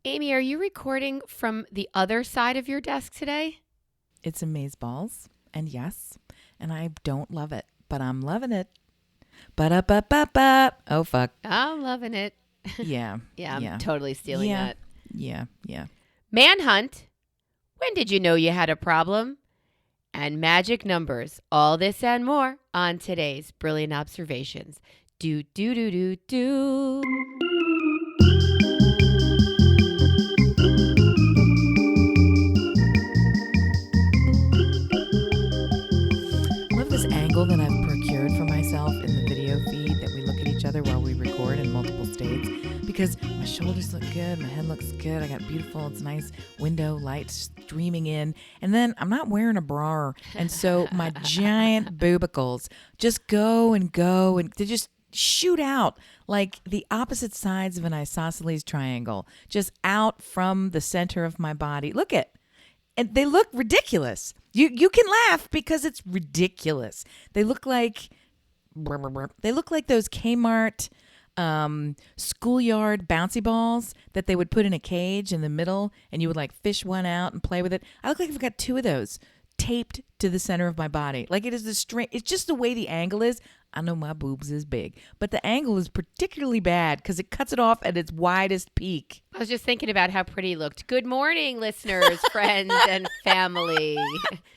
Amy, are you recording from the other side of your desk today? It's amazeballs, and yes, and I don't love it, but I'm loving it. Ba-da-ba-ba-ba. Oh, fuck. I'm loving it. Yeah. Yeah, I'm Yeah. totally stealing Yeah. that. Yeah. Yeah. Manhunt. When did you know you had a problem? And magic numbers. All this and more on today's Brilliant Observations. Do, do, do, do, do. I love this angle that I've procured for myself in the video feed that we look at each other while we record in multiple states because my shoulders look good, my head looks good, I got beautiful, it's nice window light streaming in, and then I'm not wearing a bra, and so my giant boobicles just go and they just shoot out like the opposite sides of an isosceles triangle, just out from the center of my body. Look at, and they look ridiculous. You can laugh because it's ridiculous. They look like those Kmart schoolyard bouncy balls that they would put in a cage in the middle, and you would like fish one out and play with it. I look like I've got two of those taped to the center of my body. Like it is the straight. It's just the way the angle is. I know my boobs is big, but the angle is particularly bad because it cuts it off at its widest peak. I was just thinking about how pretty you looked. Good morning, listeners, friends, and family.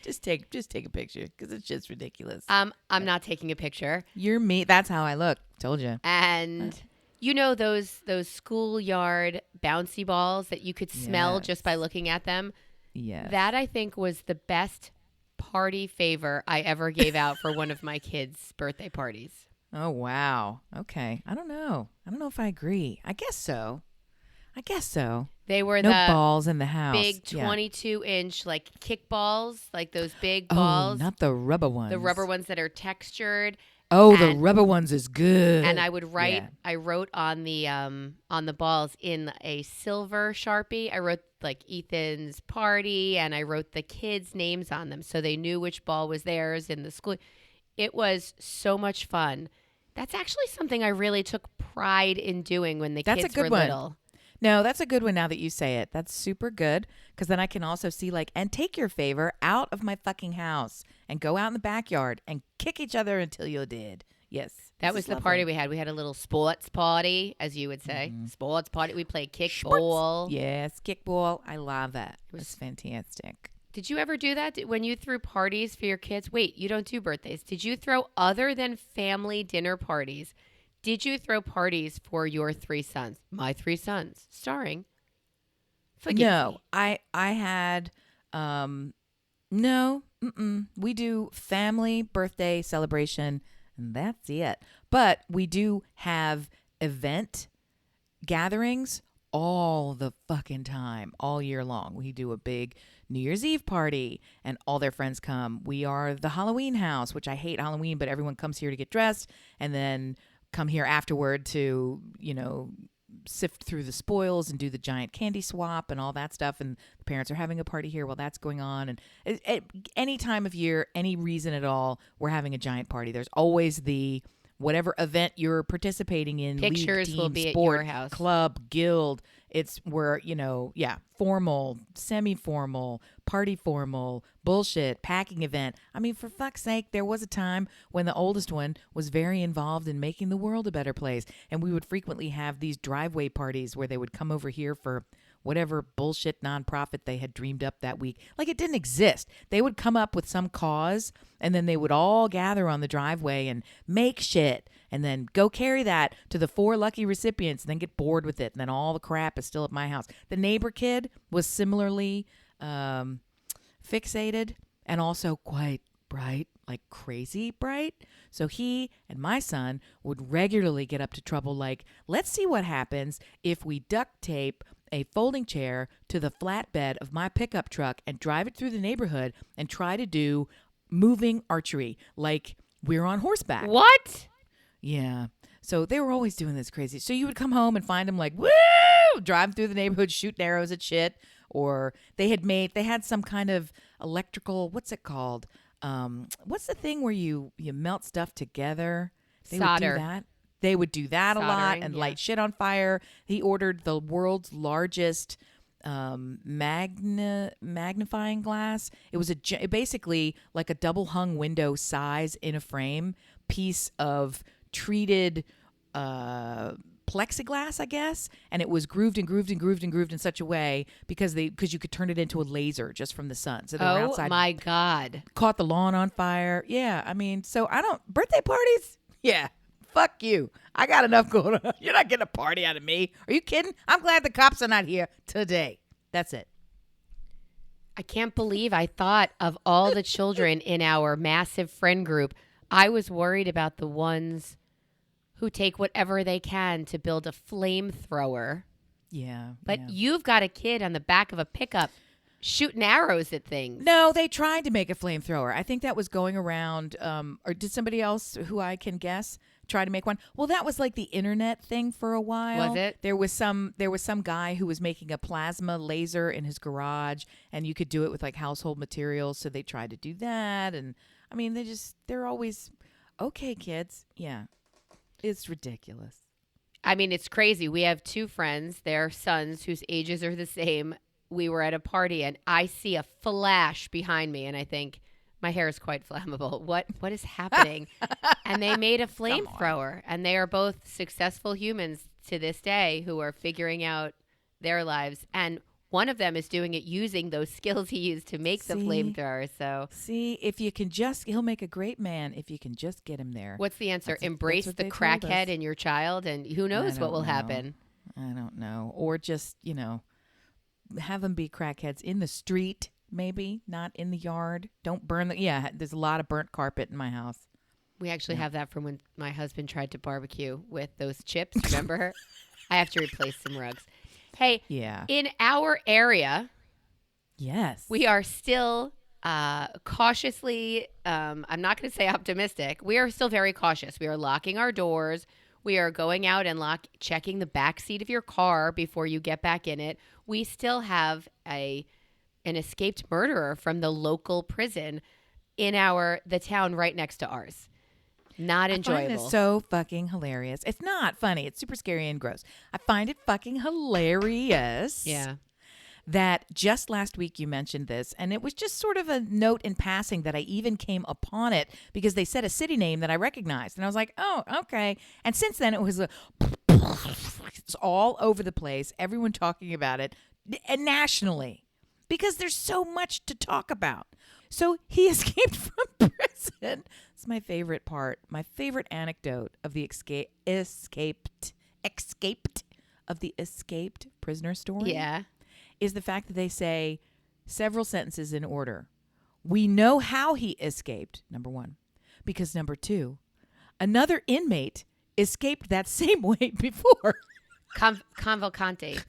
Just take a picture because it's just ridiculous. I'm not taking a picture. You're me. That's how I look. Told you. And you know those schoolyard bouncy balls that you could smell just by looking at them? Yes. That I think was the best party favor I ever gave out for one of my kids' birthday parties. Oh, wow. Okay. I don't know if I agree. I guess so. They were No the balls in the house. big 22-inch like kick balls, like those big Oh, balls. not the rubber ones. The rubber ones that are textured. Oh, the rubber ones is good. And I would write. Yeah. I wrote on the balls in a silver Sharpie. I wrote like Ethan's party, and I wrote the kids' names on them, so they knew which ball was theirs in the school. It was so much fun. That's actually something I really took pride in doing when the That's kids a good were one. little. No, that's a good one now that you say it. That's super good because then I can also see like, and take your favor out of my fucking house and go out in the backyard and kick each other until you're dead. Yes. That was the party we had. We had a little sports party, as you would say. Sports party. We played kickball. Yes, kickball. I love that. It was fantastic. Did you ever do that when you threw parties for your kids? Wait, you don't do birthdays. Did you throw other than family dinner parties? Did you throw parties for your three sons? My three sons, starring. Forgive me. I had no. We do family birthday celebration, and that's it. But we do have event gatherings all the fucking time, all year long. We do a big New Year's Eve party, and all their friends come. We are the Halloween house, which I hate Halloween, but everyone comes here to get dressed, and then come here afterward to, sift through the spoils and do the giant candy swap and all that stuff. And the parents are having a party here while that's going on. And at any time of year, any reason at all, we're having a giant party. There's always the whatever event you're participating in. Pictures league, team, will be sport, at your house. Club, guild. It's where, formal, semi-formal, party formal, bullshit, packing event. I mean, for fuck's sake, there was a time when the oldest one was very involved in making the world a better place. And we would frequently have these driveway parties where they would come over here for whatever bullshit nonprofit they had dreamed up that week. Like it didn't exist. They would come up with some cause, and then they would all gather on the driveway and make shit, and then go carry that to the 4 lucky recipients, and then get bored with it, and then all the crap is still at my house. The neighbor kid was similarly fixated and also quite bright, like crazy bright. So he and my son would regularly get up to trouble like, let's see what happens if we duct tape a folding chair to the flatbed of my pickup truck and drive it through the neighborhood and try to do moving archery like we're on horseback. What? Yeah. So they were always doing this crazy. So you would come home and find them like, woo, driving through the neighborhood, shooting arrows at shit. Or they had some kind of electrical, what's it called? What's the thing where you melt stuff together? They Solder. would do that. They would do that a lot Soldering, and yeah. light shit on fire. He ordered the world's largest magnifying glass. It was basically like a double hung window size in a frame piece of treated plexiglass, I guess, and it was grooved and grooved and grooved and grooved in such a way because you could turn it into a laser just from the sun. So they were outside. Oh my God. Caught the lawn on fire. Yeah, I mean, so I don't birthday parties. Yeah. Fuck you. I got enough going on. You're not getting a party out of me. Are you kidding? I'm glad the cops are not here today. That's it. I can't believe I thought of all the children in our massive friend group. I was worried about the ones who take whatever they can to build a flamethrower. Yeah. But yeah. you've got a kid on the back of a pickup shooting arrows at things. No, they tried to make a flamethrower. I think that was going around. Or did somebody else who I can guess try to make one? Well, that was like the internet thing for a while. Was it? There was some guy who was making a plasma laser in his garage, and you could do it with like household materials. So they tried to do that, and I mean, they're always okay, kids. Yeah, it's ridiculous. I mean, it's crazy. We have two friends, their sons, whose ages are the same. We were at a party, and I see a flash behind me, and I think, my hair is quite flammable. What is happening? And they made a flamethrower, and they are both successful humans to this day who are figuring out their lives. And one of them is doing it using those skills he used to make the flamethrower. So, see, he'll make a great man if you can just get him there. what's the answer? That's Embrace what the they told crackhead us. in your child, and who knows what will happen. I don't know. Or just, have them be crackheads in the street, maybe, not in the yard. Don't burn there's a lot of burnt carpet in my house. We actually have that from when my husband tried to barbecue with those chips. Remember her? I have to replace some rugs. Hey, Yeah. in our area, Yes. we are still cautiously, I'm not going to say optimistic. We are still very cautious. We are locking our doors. We are going out and checking the back seat of your car before you get back in it. We still have an escaped murderer from the local prison in the town right next to ours. Not enjoyable. I find this so fucking hilarious. It's not funny. It's super scary and gross. I find it fucking hilarious. Yeah. That just last week you mentioned this, and it was just sort of a note in passing that I even came upon it because they said a city name that I recognized. And I was like, oh, okay. And since then it was it's all over the place, everyone talking about it, and nationally, because there's so much to talk about. So he escaped from prison. It's my favorite part. My favorite anecdote of the escaped prisoner story. Yeah. Is the fact that they say several sentences in order. We know how he escaped, number one, because number two, another inmate escaped that same way before. Convolcante.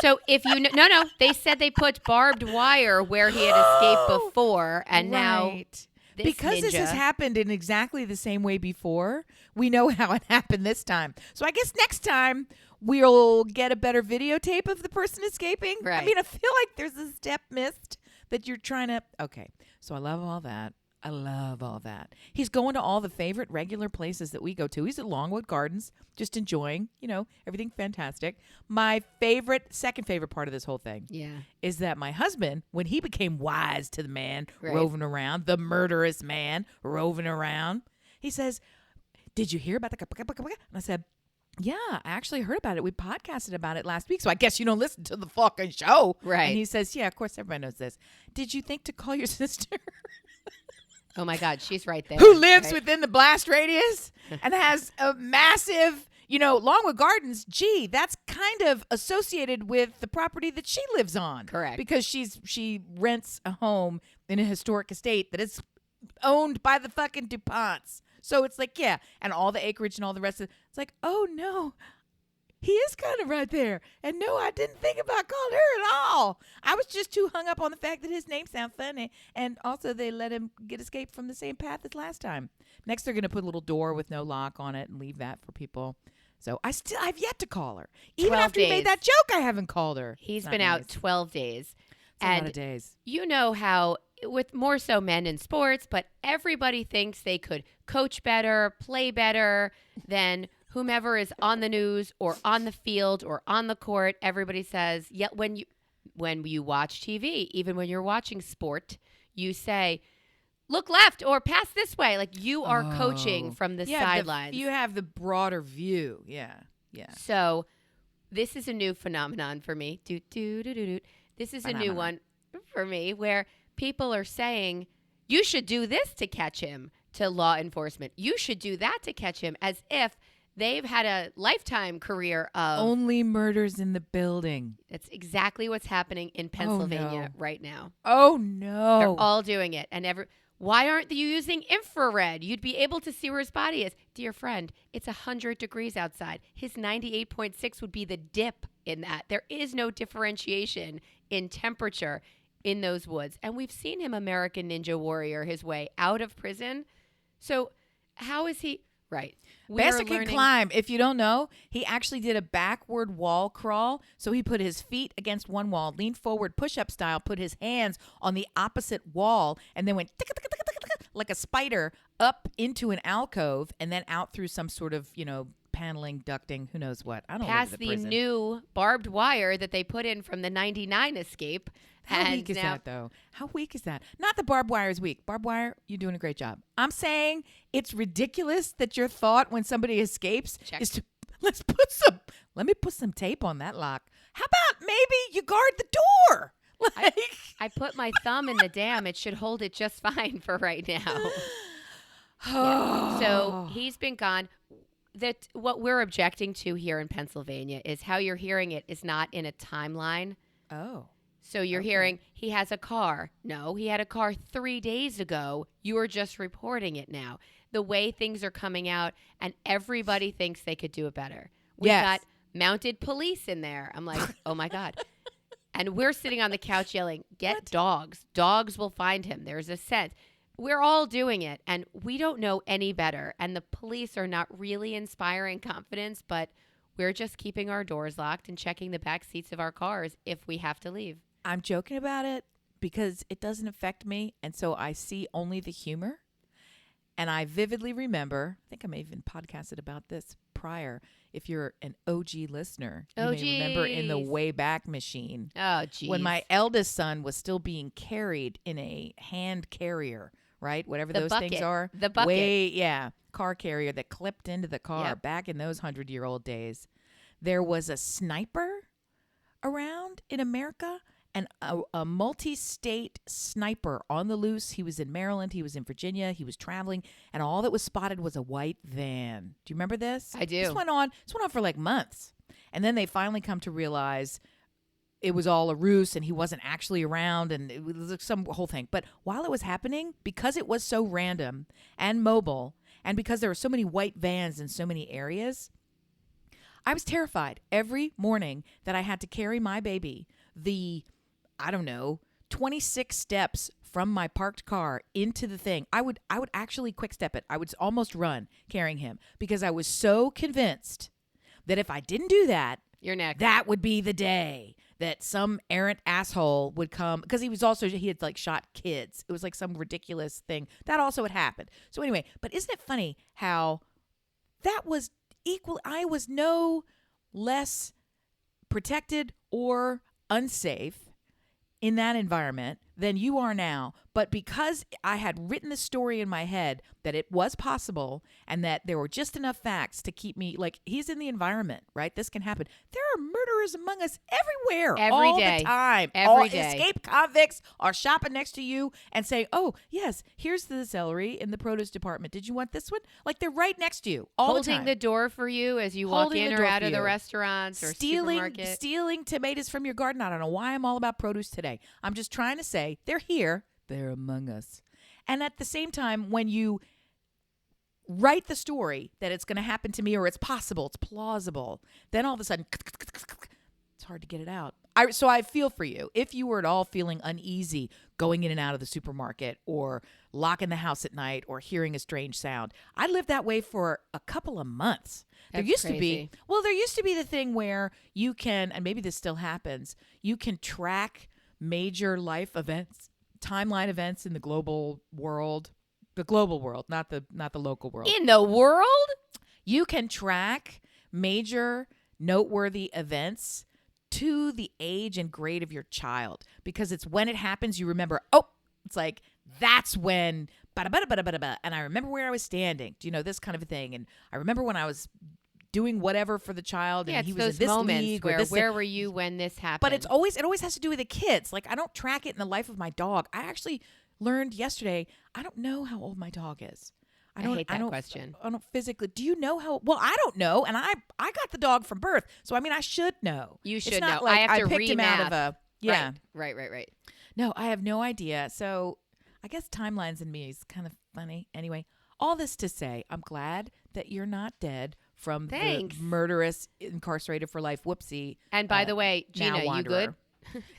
So if you no, they said they put barbed wire where he had escaped before, and now because this has happened in exactly the same way before, we know how it happened this time. So I guess next time we'll get a better videotape of the person escaping. Right. I mean, I feel like there's a step missed that you're trying to. Okay, so I love all that. He's going to all the favorite regular places that we go to. He's at Longwood Gardens, just enjoying, everything fantastic. My second favorite part of this whole thing is that my husband, when he became wise to the man roving around, the murderous man roving around, he says, did you hear about the... And I said, yeah, I actually heard about it. We podcasted about it last week, so I guess you don't listen to the fucking show. Right. And he says, yeah, of course everybody knows this. Did you think to call your sister? Oh my God, she's right there. Who lives within the blast radius and has a massive, Longwood Gardens. Gee, that's kind of associated with the property that she lives on. Correct. Because she rents a home in a historic estate that is owned by the fucking DuPonts. So it's like, yeah, and all the acreage and all the rest of it. It's like, oh no, he is kind of right there. And no, I didn't think about calling her at all. I was just too hung up on the fact that his name sounds funny. And also they let him get escaped from the same path as last time. Next, they're going to put a little door with no lock on it and leave that for people. So I've yet to call her. Even after he made that joke, I haven't called her. He's been out 12 days. It's a lot of days. You know how with more so men in sports, but everybody thinks they could coach better, play better than whomever is on the news or on the field or on the court. Everybody says, yeah, when you watch TV, even when you're watching sport, you say, look left or pass this way. Like you are coaching from the sidelines. You have the broader view. Yeah. So this is a new phenomenon for me. This is a new one for me where people are saying, you should do this to catch him, to law enforcement. You should do that to catch him, as if they've had a lifetime career of only murders in the building. That's exactly what's happening in Pennsylvania right now. Oh, no. They're all doing it. And why aren't you using infrared? You'd be able to see where his body is. Dear friend, it's 100 degrees outside. His 98.6 would be the dip in that. There is no differentiation in temperature in those woods. And we've seen him American Ninja Warrior his way out of prison. So how is he? Right. Bastard can climb. If you don't know, he actually did a backward wall crawl. So he put his feet against one wall, leaned forward, push-up style, put his hands on the opposite wall, and then went like a spider up into an alcove and then out through some sort of, paneling, ducting, who knows what. I don't know. Past the new barbed wire that they put in from the 99 escape. How weak is that, though? How weak is that? Not that barbed wire is weak. Barbed wire, you're doing a great job. I'm saying it's ridiculous that your thought when somebody escapes is to, let me put some tape on that lock. How about maybe you guard the door? I put my thumb in the dam. It should hold it just fine for right now. Yeah. So he's been gone. That what we're objecting to here in Pennsylvania is how you're hearing it is not in a timeline. Oh. So you're hearing he has a car. No, he had a car 3 days ago. You are just reporting it now. The way things are coming out, and everybody thinks they could do it better. We got mounted police in there. I'm like, oh my God. And we're sitting on the couch yelling, get dogs. Dogs will find him. There's a sense. We're all doing it, and we don't know any better. And the police are not really inspiring confidence, but we're just keeping our doors locked and checking the back seats of our cars if we have to leave. I'm joking about it because it doesn't affect me, and so I see only the humor. And I vividly remember, I think I may have even podcasted about this prior. If you're an OG listener, you may remember in the Wayback Machine. Oh, geez. When my eldest son was still being carried in a hand carrier, right? Whatever those things are. The bucket. Car carrier that clipped into the car back in those 100-year-old days. There was a sniper around in America. And a multi-state sniper on the loose. He was in Maryland. He was in Virginia. He was traveling. And all that was spotted was a white van. Do you remember this? I do. This went on for like months. And then they finally come to realize it was all a ruse and he wasn't actually around. And it was some whole thing. But while it was happening, because it was so random and mobile, and because there were so many white vans in so many areas, I was terrified every morning that I had to carry my baby 26 steps from my parked car into the thing. I would actually quick step it. I would almost run carrying him because I was so convinced that if I didn't do that, you're next. That would be the day that some errant asshole would come, because he had like shot kids. It was like some ridiculous thing. That also had happened. So anyway, but isn't it funny how that was equal? I was no less protected or unsafe in that environment than you are now. But because I had written the story in my head that it was possible and that there were just enough facts to keep me, like, he's in the environment, right? This can happen. There are murderers among us everywhere. Every day. All the time. Every day. Escaped convicts are shopping next to you and saying, oh, yes, here's the celery in the produce department. Did you want this one? Like, they're right next to you all the time. Holding the door for you as you walk in or out of the restaurants or supermarket. Stealing tomatoes from your garden. I don't know why I'm all about produce today. I'm just trying to say they're here. They're among us. And at the same time, when you write the story that it's going to happen to me, or it's possible, it's plausible, then all of a sudden, it's hard to get it out. So I feel for you. If you were at all feeling uneasy going in and out of the supermarket or locking the house at night or hearing a strange sound, I lived that way for a couple of months. There used to be the thing where you can, and maybe this still happens, you can track major life events timeline events in the global world. The global world, not the local world. In the world? You can track major noteworthy events to the age and grade of your child, because it's when it happens you remember, oh, it's like that's when bada, and I remember where I was standing. Do you know, this kind of a thing? And I remember when I was doing whatever for the child, and he was those in this moments league where or this. Where were you when this happened? But it always has to do with the kids. Like, I don't track it in the life of my dog. I actually learned yesterday, I don't know how old my dog is. I hate that question. I don't physically. Do you know how? Well, I don't know, and I got the dog from birth, so I mean I should know. You should it's not know. Like I have to picked him out of a Right. No, I have no idea. So I guess timelines in me is kind of funny. Anyway, all this to say, I'm glad that you're not dead from the murderous, incarcerated for life. Whoopsie. And by the way, Gina, you good?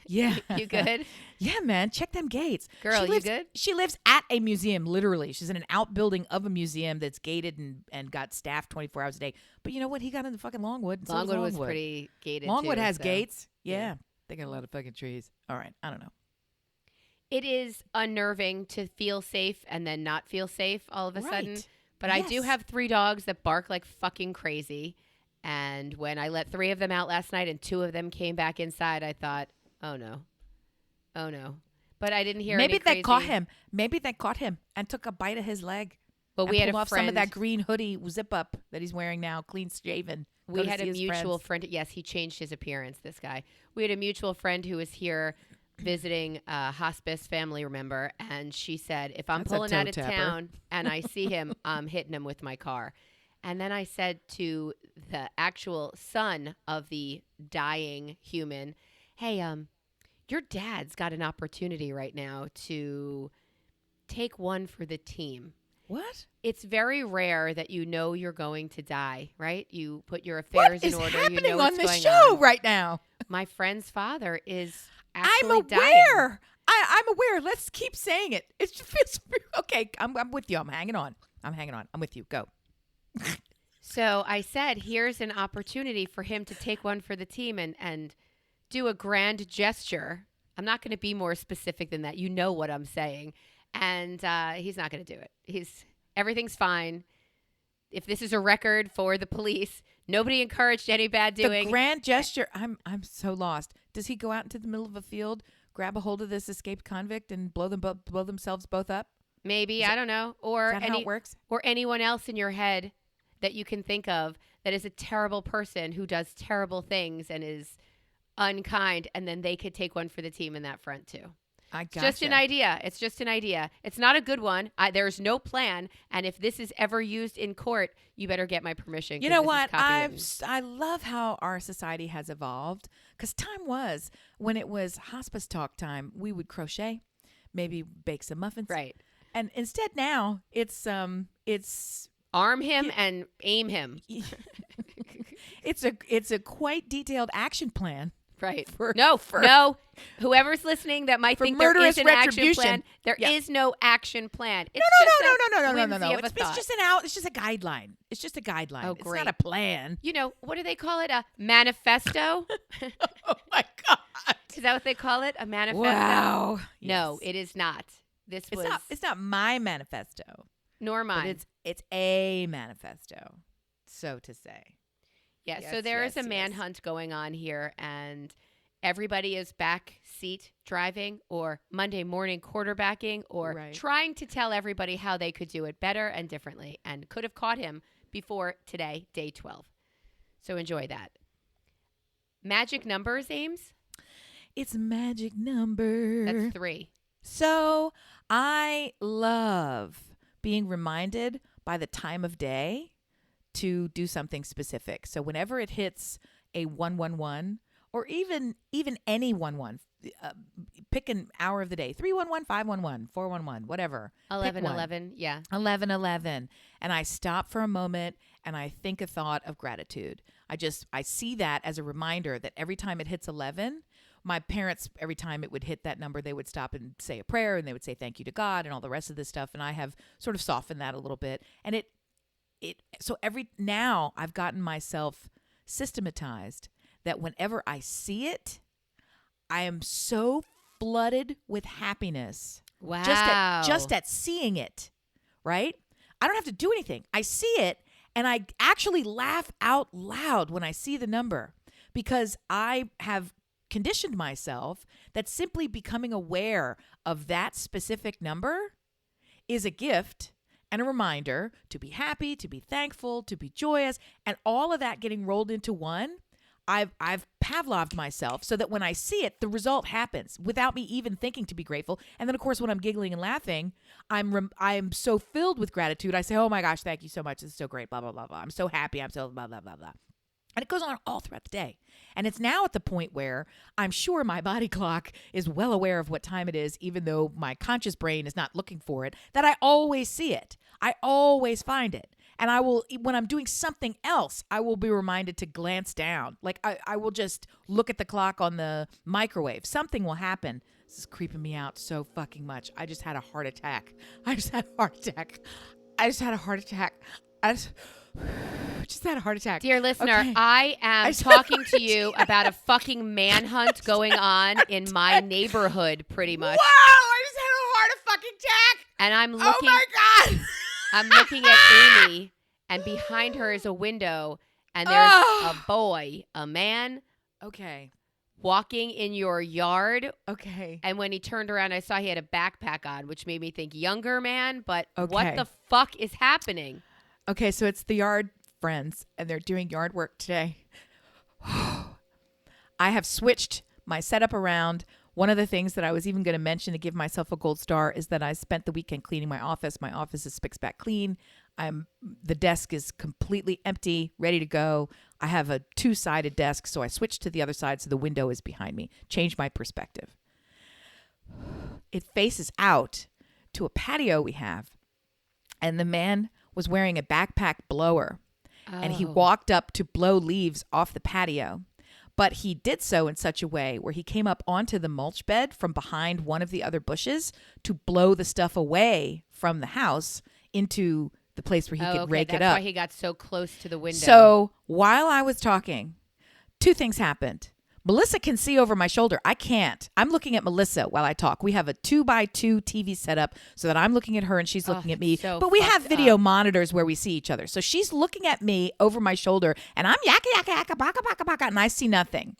Yeah. You good? Yeah, man. Check them gates. Girl, you good? She lives at a museum, literally. She's in an outbuilding of a museum that's gated and got staffed 24 hours a day. But you know what? He got in the fucking Longwood. And Longwood was pretty gated, Longwood too, has so. gates. Yeah. They got a lot of fucking trees. All right. I don't know. It is unnerving to feel safe and then not feel safe all of a sudden. But I do have 3 dogs that bark like fucking crazy. And when I let 3 of them out last night and 2 of them came back inside, I thought, oh no. But I didn't hear any crazy. Maybe they caught him and took a bite of his leg. But we had pulled a off friend, some of that green hoodie zip up that he's wearing now, clean shaven. We had a mutual friend. Yes, he changed his appearance, this guy. We had a mutual friend who was here visiting a hospice family member, and she said, if I'm pulling out of town and I see him, I'm hitting him with my car. And then I said to the actual son of the dying human, hey, your dad's got an opportunity right now to take one for the team. What? It's very rare that you know you're going to die, right? You put your affairs in order. What is happening you know on what's this going show on. right now? My friend's father is I'm actually aware. dying. I'm aware. Let's keep saying it. It just feels okay. I'm with you. I'm hanging on. I'm with you. Go. So I said, here's an opportunity for him to take one for the team and do a grand gesture. I'm not going to be more specific than that. You know what I'm saying. And he's not going to do it. Everything's fine. If this is a record for the police, nobody encouraged any bad doing. The grand gesture. I'm so lost. Does he go out into the middle of a field, grab a hold of this escaped convict, and blow themselves both up? Maybe, I don't know. Or is that how it works? Or anyone else in your head that you can think of that is a terrible person who does terrible things and is unkind, and then they could take one for the team in that front too. I gotcha. Just an idea. It's just an idea. It's not a good one. There's no plan. And if this is ever used in court, you better get my permission. You know what? I love how our society has evolved. Because time was when it was hospice talk time. We would crochet, maybe bake some muffins, right? And instead now it's arm him and aim him. It's a quite detailed action plan. Right. No. Whoever's listening that might think there is an action plan, there is no action plan. It's No. It's just a guideline. It's just a guideline. Oh, great. It's not a plan. You know, what do they call it? A manifesto? Oh, my God. Is that what they call it? A manifesto? Wow. No, it is not. It's not my manifesto. Nor mine. But it's a manifesto, so to say. Yeah, so there is a manhunt going on here, and everybody is back seat driving or Monday morning quarterbacking or trying to tell everybody how they could do it better and differently and could have caught him before today, day 12. So enjoy that. Magic numbers, Ames? It's magic number. That's 3. So I love being reminded by the time of day to do something specific. So whenever it hits a 111 or even any 11, pick an hour of the day, 311, 511, 411, whatever. 1111, yeah. 1111. And I stop for a moment and I think a thought of gratitude. I see that as a reminder that every time it hits 11, my parents, every time it would hit that number, they would stop and say a prayer and they would say thank you to God and all the rest of this stuff. And I have sort of softened that a little bit. And now I've gotten myself systematized that whenever I see it, I am so flooded with happiness. Wow. Just at seeing it, right? I don't have to do anything. I see it, and I actually laugh out loud when I see the number because I have conditioned myself that simply becoming aware of that specific number is a gift and a reminder to be happy, to be thankful, to be joyous, and all of that getting rolled into one. I've Pavloved myself so that when I see it, the result happens without me even thinking to be grateful. And then, of course, when I'm giggling and laughing, I'm so filled with gratitude. I say, "Oh my gosh, thank you so much. This is so great. Blah blah blah blah. I'm so happy. I'm so blah blah blah blah." And it goes on all throughout the day. And it's now at the point where I'm sure my body clock is well aware of what time it is, even though my conscious brain is not looking for it, that I always see it. I always find it. And I will, when I'm doing something else, I will be reminded to glance down. Like I will just look at the clock on the microwave. Something will happen. This is creeping me out so fucking much. I just had a heart attack. I just had a heart attack. I just had a heart attack. Dear listener, Okay. I am talking to you about a fucking manhunt going on in my neighborhood, pretty much. Wow, I just had a heart fucking attack. And I'm looking. Oh my God. I'm looking at Amy, and behind her is a window, and there's a boy, a man, Okay. walking in your yard. Okay. And when he turned around, I saw he had a backpack on, which made me think younger man. But Okay. what the fuck is happening? Okay, so it's the yard friends, and they're doing yard work today. I have switched my setup around. One of the things that I was even going to mention to give myself a gold star is that I spent the weekend cleaning my office. My office is spick spat clean. The desk is completely empty, ready to go. I have a 2-sided desk, so I switched to the other side so the window is behind me. Changed my perspective. It faces out to a patio we have, and the man was wearing a backpack blower, and he walked up to blow leaves off the patio. But he did so in such a way where he came up onto the mulch bed from behind one of the other bushes to blow the stuff away from the house into the place where he could rake it up. That's why he got so close to the window. So while I was talking, 2 things happened. Melissa can see over my shoulder. I can't. I'm looking at Melissa while I talk. We have a 2x2 TV set up so that I'm looking at her and she's looking at me. So but we have video up. monitors where we see each other. So she's looking at me over my shoulder and I'm yakka, yakka, yakka, baka, baka, baka, and I see nothing.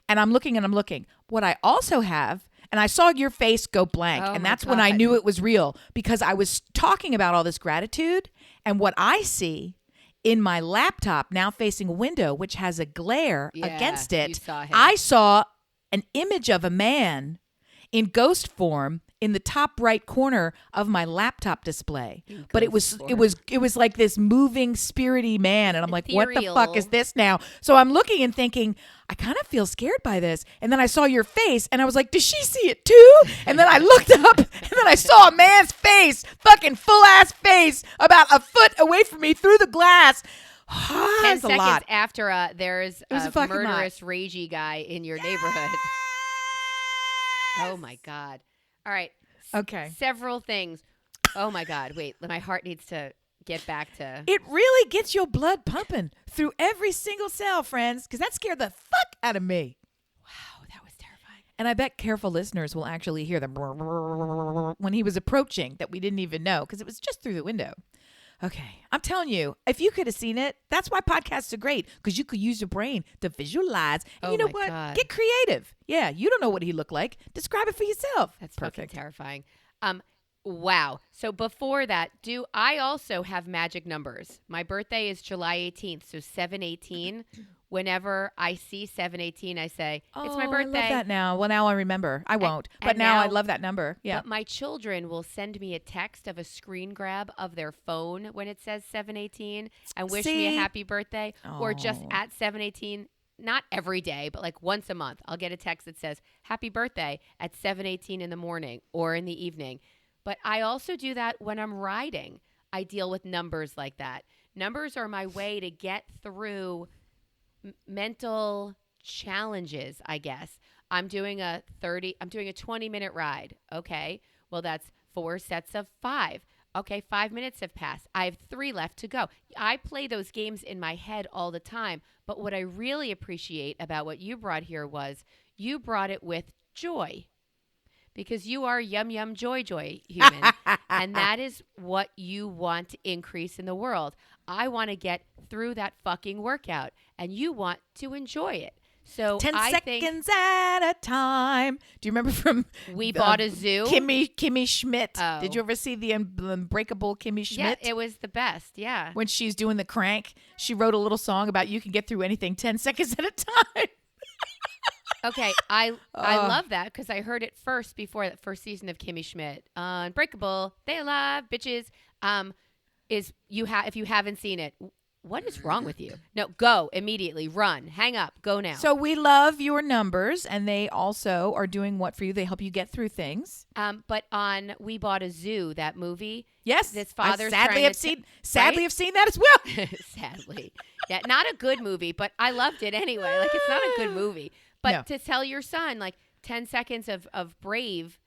And I'm looking and I'm looking. What I also have, and I saw your face go blank, Oh and my that's when I God. knew it was real because I was talking about all this gratitude, and what I see in my laptop now facing a window which has a glare against you it, saw him. I saw an image of a man in ghost form in the top right corner of my laptop display. But it was like this moving spirity man, and I'm like, what the fuck is this now? So I'm looking and thinking, I kind of feel scared by this. And then I saw your face and I was like, does she see it too? And then I looked up and then I saw a man's face, fucking full ass face, about a foot away from me through the glass. 10 That's a seconds lot. after there's was a a fucking lot. murderous, ragey guy in your neighborhood. Oh, my God. All right. Okay. Several things. Oh, my God. Wait, my heart needs to get back to... It really gets your blood pumping through every single cell, friends, because that scared the fuck out of me. Wow, that was terrifying. And I bet careful listeners will actually hear the when he was approaching that we didn't even know because it was just through the window. Okay, I'm telling you, if you could have seen it, that's why podcasts are great because you could use your brain to visualize. And Oh you know my what? God. Get creative. Yeah, you don't know what he looked like. Describe it for yourself. That's perfect. fucking terrifying. Wow. So before that, do I also have magic numbers? My birthday is July 18th, so 7/18. Whenever I see 7/18, I say, it's my birthday. I love that now. Well, now I remember. I won't. But and now I now- love that number. Yeah. But my children will send me a text of a screen grab of their phone when it says 7/18 and wish me a See? happy birthday, or just Oh. at 7/18. Not every day, but like once a month, I'll get a text that says happy birthday at 7:18 in the morning or in the evening. But I also do that when I'm riding. I deal with numbers like that. Numbers are my way to get through mental challenges, I guess. I'm doing a 20-minute ride. Okay. Well, that's 4 sets of 5. Okay, 5 minutes have passed. I have 3 left to go. I play those games in my head all the time. But what I really appreciate about what you brought here was you brought it with joy. because you are yum yum joy joy human. And that is what you want to increase in the world. I want to get through that fucking workout, and you want to enjoy it. So 10 I seconds at a time. Do you remember from We Bought a Zoo? Kimmy Schmidt. Oh. Did you ever see the Unbreakable Kimmy Schmidt? Yeah, it was the best. Yeah. When she's doing the crank, she wrote a little song about you can get through anything 10 seconds at a time. Okay, I love that because I heard it first before that first season of Kimmy Schmidt. Unbreakable, they alive, bitches. If you haven't seen it, what is wrong with you? No, go immediately, run, hang up, go now. So we love your numbers, and they also are doing what for you? They help you get through things. But on We Bought a Zoo, that movie. Yes, this father's sadly have seen that as well. Sadly, yeah, not a good movie, but I loved it anyway. Like it's not a good movie, but No. to tell your son like 10 seconds of brave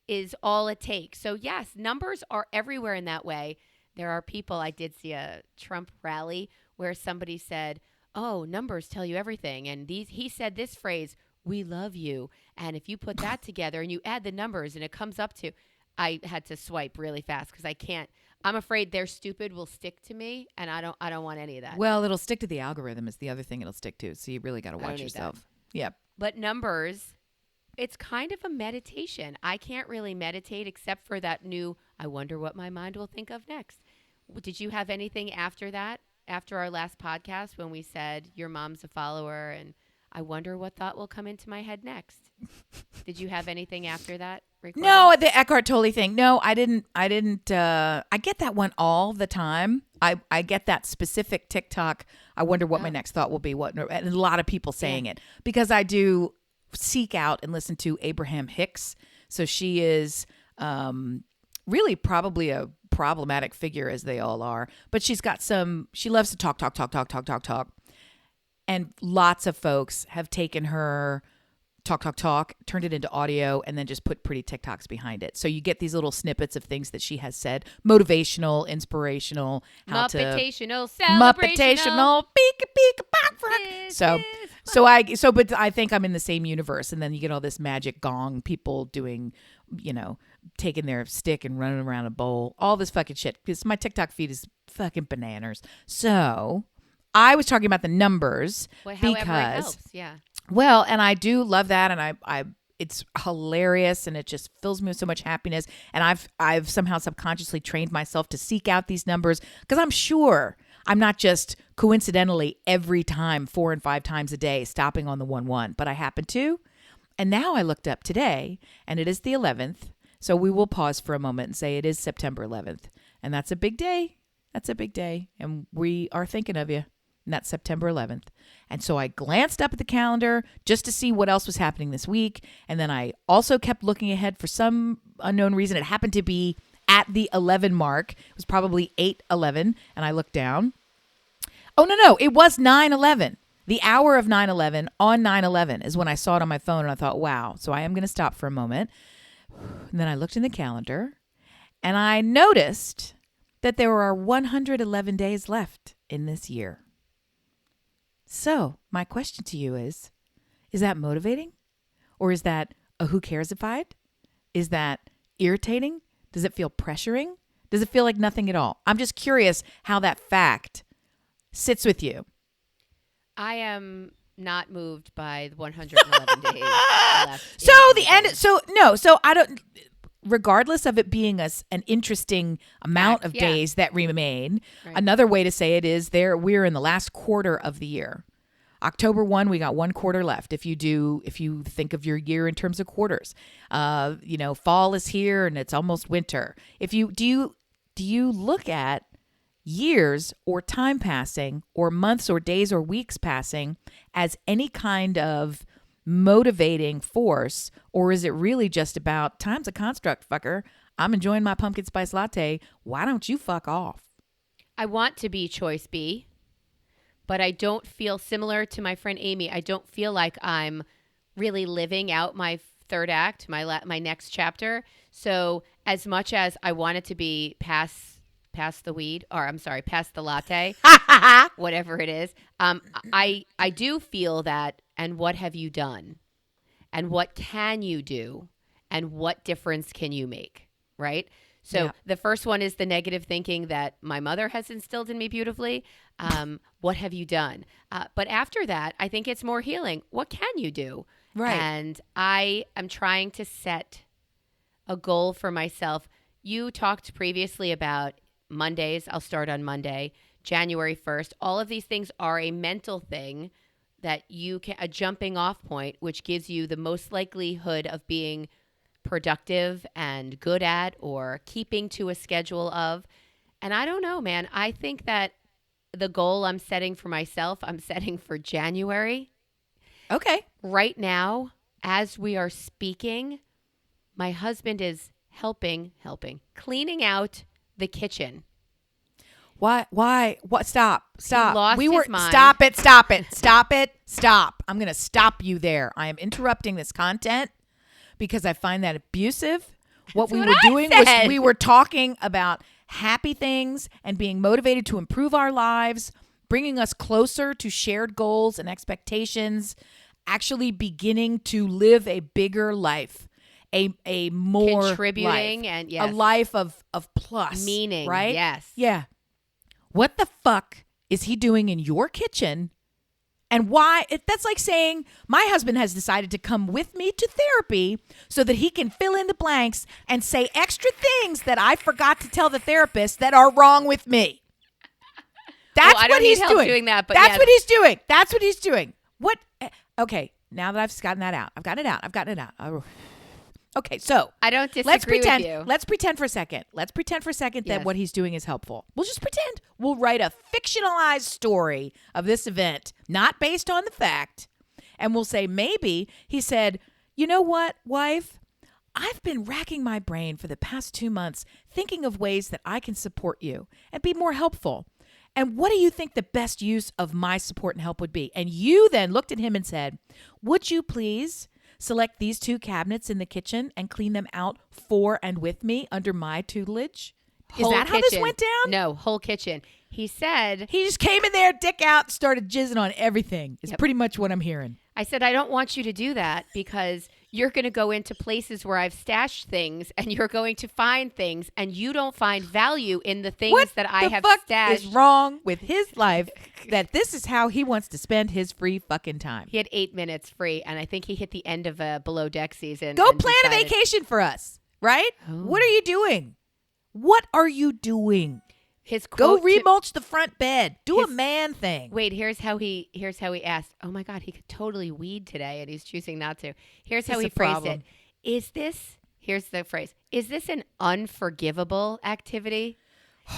is all it takes. So yes, numbers are everywhere in that way. There are people, I did see a Trump rally where somebody said, oh, numbers tell you everything. And he said this phrase, we love you. And if you put that together and you add the numbers and it comes up to, I had to swipe really fast because I can't. I'm afraid they're stupid will stick to me, and I don't want any of that. Well, it'll stick to the algorithm is the other thing it'll stick to. So you really got to watch need yourself. Yep. But numbers, it's kind of a meditation. I can't really meditate except for that new, I wonder what my mind will think of next. Did you have anything after that, after our last podcast when we said your mom's a follower and I wonder what thought will come into my head next? Did you have anything after that? Recording? No, the Eckhart Tolle thing. No, I didn't. I get that one all the time. I get that specific TikTok. I wonder what my next thought will be. And a lot of people saying it because I do seek out and listen to Abraham Hicks. So she is really probably a problematic figure as they all are, but she loves to talk. And lots of folks have taken her talk, turned it into audio, and then just put pretty TikToks behind it. So you get these little snippets of things that she has said, motivational, inspirational, Muppetational, celebrational. But I think I'm in the same universe. And then you get all this magic gong, people doing, taking their stick and running around a bowl, all this fucking shit. Because my TikTok feed is fucking bananas. So I was talking about the numbers However because it helps, yeah. Well, and I do love that, and I it's hilarious, and it just fills me with so much happiness. And I've somehow subconsciously trained myself to seek out these numbers because I'm sure I'm not just coincidentally every time 4 and 5 times a day stopping on the 1-1, but I happen to. And now I looked up today, and it is the 11th. So we will pause for a moment and say it is September 11th, and that's a big day. That's a big day, and we are thinking of you. And that's September 11th. And so I glanced up at the calendar just to see what else was happening this week. And then I also kept looking ahead for some unknown reason. It happened to be at the 11 mark. It was probably 8:11. And I looked down. Oh, no. It was 9:11. The hour of 9:11 on 9/11 is when I saw it on my phone. And I thought, wow. So I am going to stop for a moment. And then I looked in the calendar. And I noticed that there are 111 days left in this year. So my question to you is that motivating? Or is that a who cares-ified? Is that irritating? Does it feel pressuring? Does it feel like nothing at all? I'm just curious how that fact sits with you. I am not moved by the 111 days left. So I don't, regardless of it being an interesting amount of days that remain, right. Another way to say it is we're in the last quarter of the year. October 1, we got 1 quarter left. If you think of your year in terms of quarters, fall is here and it's almost winter. Do you look at years or time passing or months or days or weeks passing as any kind of motivating force, or is it really just about time's a construct, fucker? I'm enjoying my pumpkin spice latte. Why don't you fuck off? I want to be choice B, but I don't feel similar to my friend Amy. I don't feel like I'm really living out my third act, my next chapter. So as much as I want it to be past the weed, or I'm sorry, past the latte, whatever it is, I do feel that. And what have you done? And what can you do? and what difference can you make, right? So the first one is the negative thinking that my mother has instilled in me beautifully. What have you done? But after that, I think it's more healing. What can you do? Right. And I am trying to set a goal for myself. You talked previously about Mondays. I'll start on Monday, January 1st. All of these things are a mental thing that you can, a jumping off point, which gives you the most likelihood of being productive and good at or keeping to a schedule of. And I don't know, man. I think that the goal I'm setting for myself, I'm setting for January. Okay. Right now, as we are speaking, my husband is helping, cleaning out the kitchen. Why? What? Stop. lost his mind. Stop. I'm going to stop you there. I am interrupting this content because I find that abusive. What we were doing was we were talking about happy things and being motivated to improve our lives, bringing us closer to shared goals and expectations, actually beginning to live a bigger life, a more contributing life, and yes. a life of plus Meaning, right? yes. Yeah. What the fuck is he doing in your kitchen? And why? That's like saying my husband has decided to come with me to therapy so that he can fill in the blanks and say extra things that I forgot to tell the therapist that are wrong with me. That's I don't what need he's help doing that, but that's yes. what he's doing. That's what he's doing. What? Okay, now that I've gotten that out, I've gotten it out. Okay, so I don't disagree let's pretend. with you. Let's pretend for a second. that what he's doing is helpful. We'll just pretend. We'll write a fictionalized story of this event, not based on the fact, and we'll say maybe he said, "You know what, wife? I've been racking my brain for the past 2 months thinking of ways that I can support you and be more helpful. And what do you think the best use of my support and help would be?" And you then looked at him and said, "Would you please select these 2 cabinets in the kitchen and clean them out for and with me under my tutelage?" Is that how this went down? No, whole kitchen. He said... He just came in there, dick out, and started jizzing on everything. Is pretty much what I'm hearing. I said, I don't want you to do that because you're going to go into places where I've stashed things and you're going to find things and you don't find value in the things that I have stashed. What is wrong with his life that this is how he wants to spend his free fucking time? He had 8 minutes free, and I think he hit the end of a below deck season. Go plan a vacation for us, right? Oh. What are you doing? What are you doing? His Go quote remulch the front bed. Do a man thing. Wait, here's how he asked. Oh my God, he could totally weed today, and he's choosing not to. Here's how he phrased it. Here's the phrase. Is this an unforgivable activity?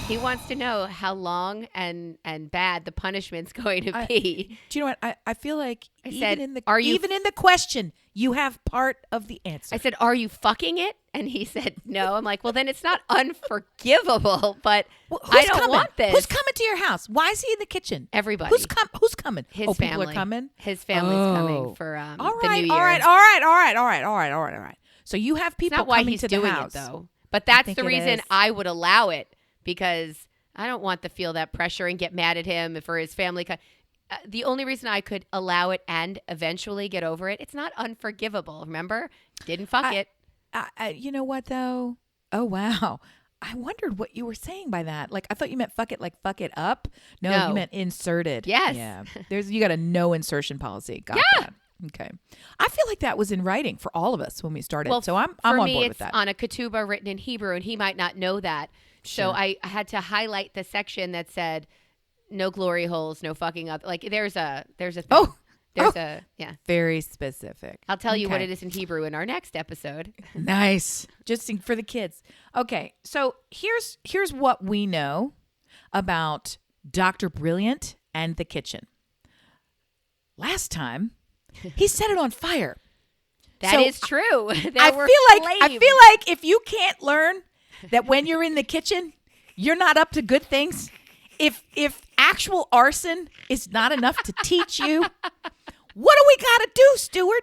He wants to know how long and bad the punishment's going to be. Do you know what? I feel like said, in the question, you have part of the answer. I said, are you fucking it? And he said, no. I'm like, well, then it's not unforgivable, but I don't want this. Who's coming to your house? Why is he in the kitchen? Everybody. Who's coming? His family. People are coming? His family's coming for all the right, New Year. all right. So you have people It's not why coming he's to the doing house. it, though. But that's the it reason is. I would allow it, because I don't want to feel that pressure and get mad at him for his family. The only reason I could allow it and eventually get over it, it's not unforgivable. Remember? Didn't fuck it. You know what, though? Oh, wow. I wondered what you were saying by that. Like, I thought you meant fuck it, like fuck it up. No. You meant inserted. Yes. Yeah. You got a no insertion policy. Got that. Okay. I feel like that was in writing for all of us when we started. Well, so I'm on board with that. For me, it's on a ketubah written in Hebrew, and he might not know that. Sure. So I had to highlight the section that said, no glory holes, no fucking up. Like, there's a thing. Yeah. Very specific. I'll tell you what it is in Hebrew in our next episode. Nice. Just for the kids. Okay. So here's what we know about Dr. Brilliant and the kitchen. Last time, he set it on fire. That is true. I feel like if you can't learn that when you're in the kitchen, you're not up to good things, if actual arson is not enough to teach you, what do we got to do, Stuart,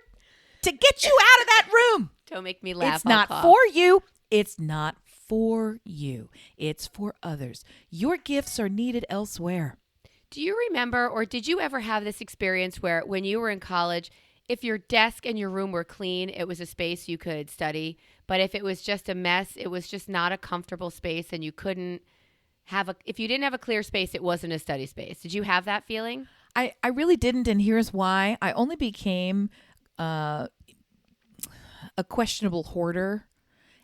to get you out of that room? Don't make me laugh. It's not for you. It's not for you. It's for others. Your gifts are needed elsewhere. Do you remember, or did you ever have this experience where when you were in college, if your desk and your room were clean, it was a space you could study. But if it was just a mess, it was just not a comfortable space, and you couldn't if you didn't have a clear space, it wasn't a study space. Did you have that feeling? I really didn't, and here's why. I only became a questionable hoarder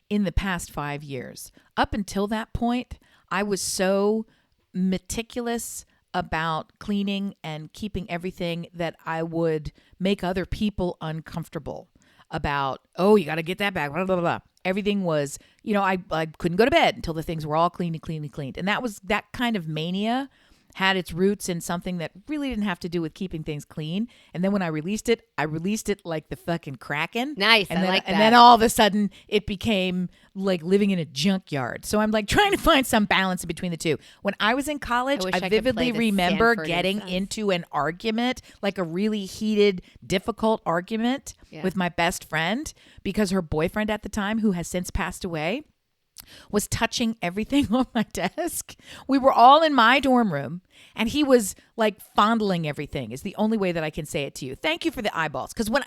in the past 5 years. Up until that point, I was so meticulous about cleaning and keeping everything that I would make other people uncomfortable about, oh, you got to get that back, blah, blah, blah. Everything was, I couldn't go to bed until the things were all cleaned and cleaned and cleaned. And that kind of mania had its roots in something that really didn't have to do with keeping things clean. And then when I released it like the fucking Kraken. Nice. And I then, like that. And then all of a sudden it became like living in a junkyard. So I'm like trying to find some balance between the two. When I was in college, I vividly remember getting into an argument, like a really heated, difficult argument with my best friend because her boyfriend at the time, who has since passed away, was touching everything on my desk. We were all in my dorm room, and he was like fondling everything. Is the only way that I can say it to you. Thank you for the eyeballs, because when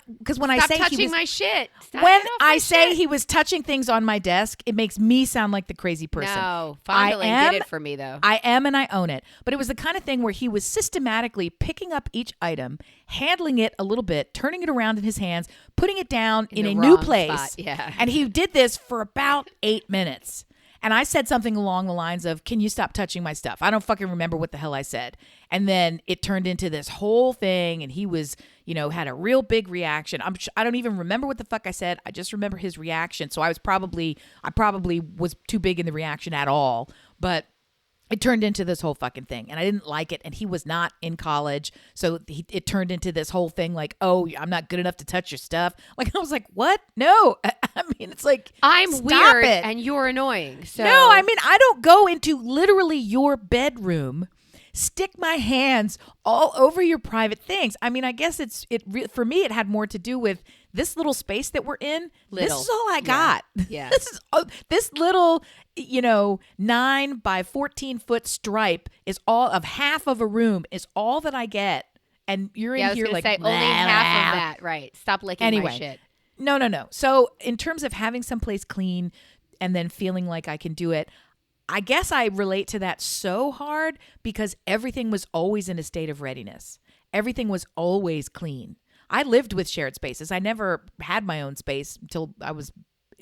I say touching he was my shit. When I say he was touching things on my desk, it makes me sound like the crazy person. No, fondling did it for me though. I am, and I own it. But it was the kind of thing where he was systematically picking up each item, handling it a little bit, turning it around in his hands, putting it down in a new place. Spot. Yeah. And he did this for about 8 minutes. And I said something along the lines of, can you stop touching my stuff? I don't fucking remember what the hell I said. And then it turned into this whole thing. And he was, had a real big reaction. I don't even remember what the fuck I said. I just remember his reaction. So I probably was too big in the reaction at all. But it turned into this whole fucking thing, and I didn't like it. And he was not in college, so it turned into this whole thing like, oh, I'm not good enough to touch your stuff. Like, I was like, what? No. I mean, it's like, I'm stop weird it. and you're annoying. So. No, I mean, I don't go into literally your bedroom, stick my hands all over your private things. I mean, I guess for me, it had more to do with this little space that we're in. This is all I got. Yeah. This little, 9 by 14 foot stripe is all of half of a room is all that I get. And you're in here like, only half of that. Right. Stop licking my shit. No. So in terms of having someplace clean and then feeling like I can do it, I guess I relate to that so hard because everything was always in a state of readiness. Everything was always clean. I lived with shared spaces. I never had my own space until I was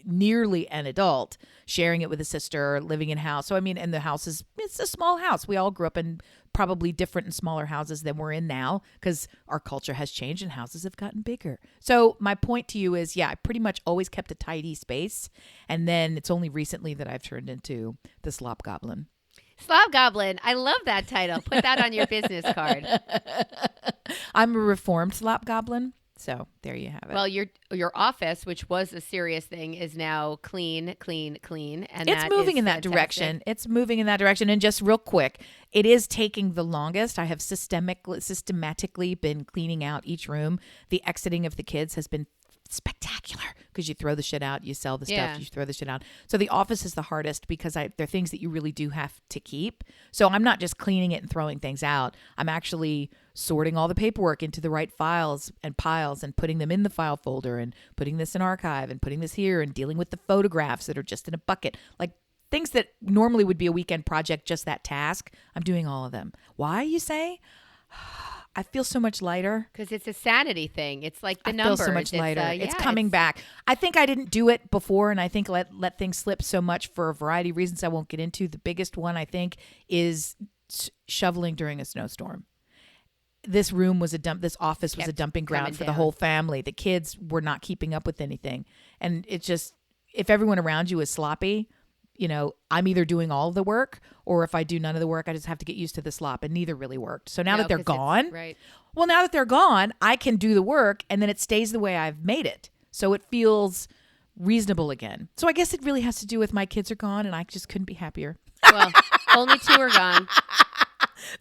nearly an adult, sharing it with a sister, living in a house. So, I mean, and the house it's a small house. We all grew up in probably different and smaller houses than we're in now because our culture has changed and houses have gotten bigger. So my point to you is, I pretty much always kept a tidy space. And then it's only recently that I've turned into the slop goblin. Slop Goblin. I love that title. Put that on your business card. I'm a reformed slop goblin. So there you have it. Well, your office, which was a serious thing, is now clean. And it's moving in that direction. It's moving in that direction. And just real quick, it is taking the longest. I have systematically been cleaning out each room. The exiting of the kids has been spectacular because you throw the shit out, you sell the stuff, you throw the shit out. So the office is the hardest because they're things that you really do have to keep. So I'm not just cleaning it and throwing things out. I'm actually sorting all the paperwork into the right files and piles and putting them in the file folder and putting this in archive and putting this here and dealing with the photographs that are just in a bucket. Like things that normally would be a weekend project, just that task. I'm doing all of them. Why, you say? I feel so much lighter. Because it's a sanity thing. It's like the numbers. I feel so much lighter. It's coming back. I think I didn't do it before, and I think let things slip so much for a variety of reasons I won't get into. The biggest one, I think, is shoveling during a snowstorm. This room was this office was a dumping ground for the whole family. The kids were not keeping up with anything. And it's just, if everyone around you is sloppy, I'm either doing all of the work, or if I do none of the work, I just have to get used to the slop, and neither really worked. So now that they're gone, now that they're gone, I can do the work, and then it stays the way I've made it. So it feels reasonable again. So I guess it really has to do with my kids are gone, and I just couldn't be happier. Well, only 2 are gone.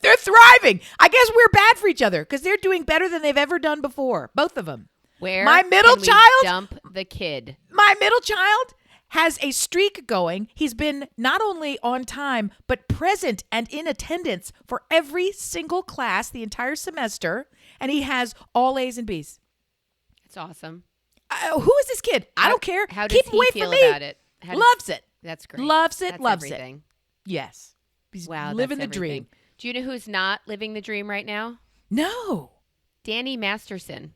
They're thriving. I guess we're bad for each other because they're doing better than they've ever done before. Both of them. Where my middle can we child dump the kid? My middle child has a streak going. He's been not only on time, but present and in attendance for every single class the entire semester. And he has all A's and B's. That's awesome. Who is this kid? I don't care. How does Keep him he away feel from me. about it? Loves it. That's great. Loves it. That's Loves everything. it. Yes. He's Wow, living that's the dream. everything. Do you know who's not living the dream right now? No. Danny Masterson.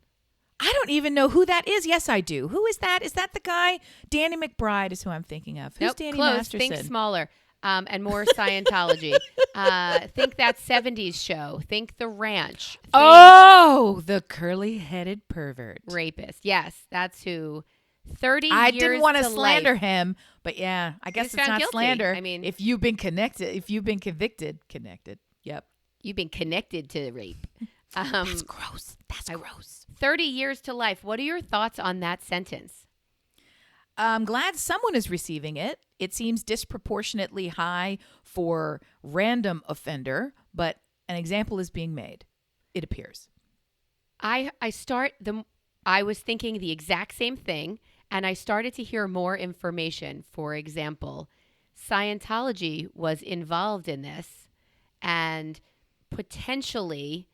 I don't even know who that is. Yes, I do. Who is that? Is that the guy? Danny McBride is who I'm thinking of. Who's Nope, Danny close. Masterson? Think smaller. And more Scientology. Think that 70s show. Think The Ranch. Think the curly-headed pervert. rapist. Yes, that's who. 30 I years didn't want to to slander life. him, but yeah, I guess was it's found not guilty. slander. I mean- if you've been convicted. Yep. You've been connected to rape. That's gross. That's gross. 30 years to life. What are your thoughts on that sentence? I'm glad someone is receiving it. It seems disproportionately high for random offender, but an example is being made. It appears. I was thinking the exact same thing, and I started to hear more information. For example, Scientology was involved in this, and potentially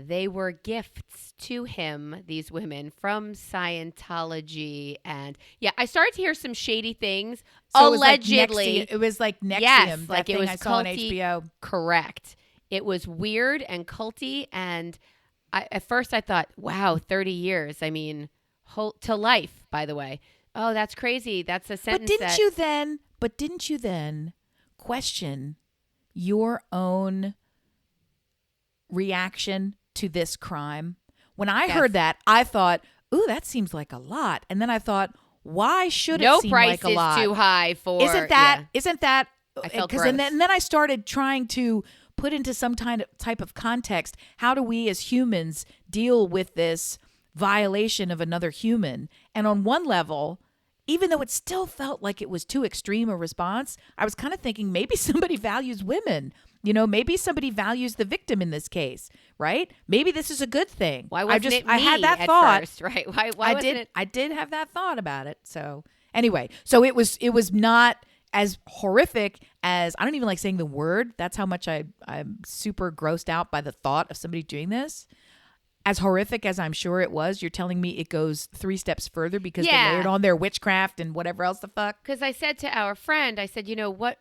they were gifts to him, these women, from Scientology. And yeah, I started to hear some shady things. So Allegedly. it was like Nexium. Yes, that like it thing was I saw on culty. HBO. Correct. It was weird and culty. And at first I thought, wow, 30 years. I mean, to life, by the way. Oh, that's crazy. That's a sentence. But didn't you then question your own reaction to this crime? When I heard that, I thought, ooh, that seems like a lot. And then I thought, why should it seem like a lot? No price is too high for... Isn't that... I felt gross. gross. And then I started trying to put into some type of context, how do we as humans deal with this violation of another human? And on one level, even though it still felt like it was too extreme a response, I was kind of thinking maybe somebody values women. You know, maybe somebody values the victim in this case, right? Maybe this is a good thing. Why wasn't it me I had that at thought. first, right? Why wasn't it? I did have that thought about it. So anyway, so it was not as horrific as, I don't even like saying the word. That's how much I'm super grossed out by the thought of somebody doing this. As horrific as I'm sure it was, you're telling me it goes 3 steps further because they layered on their witchcraft and whatever else the fuck. Because I said to our friend, I said, you know, what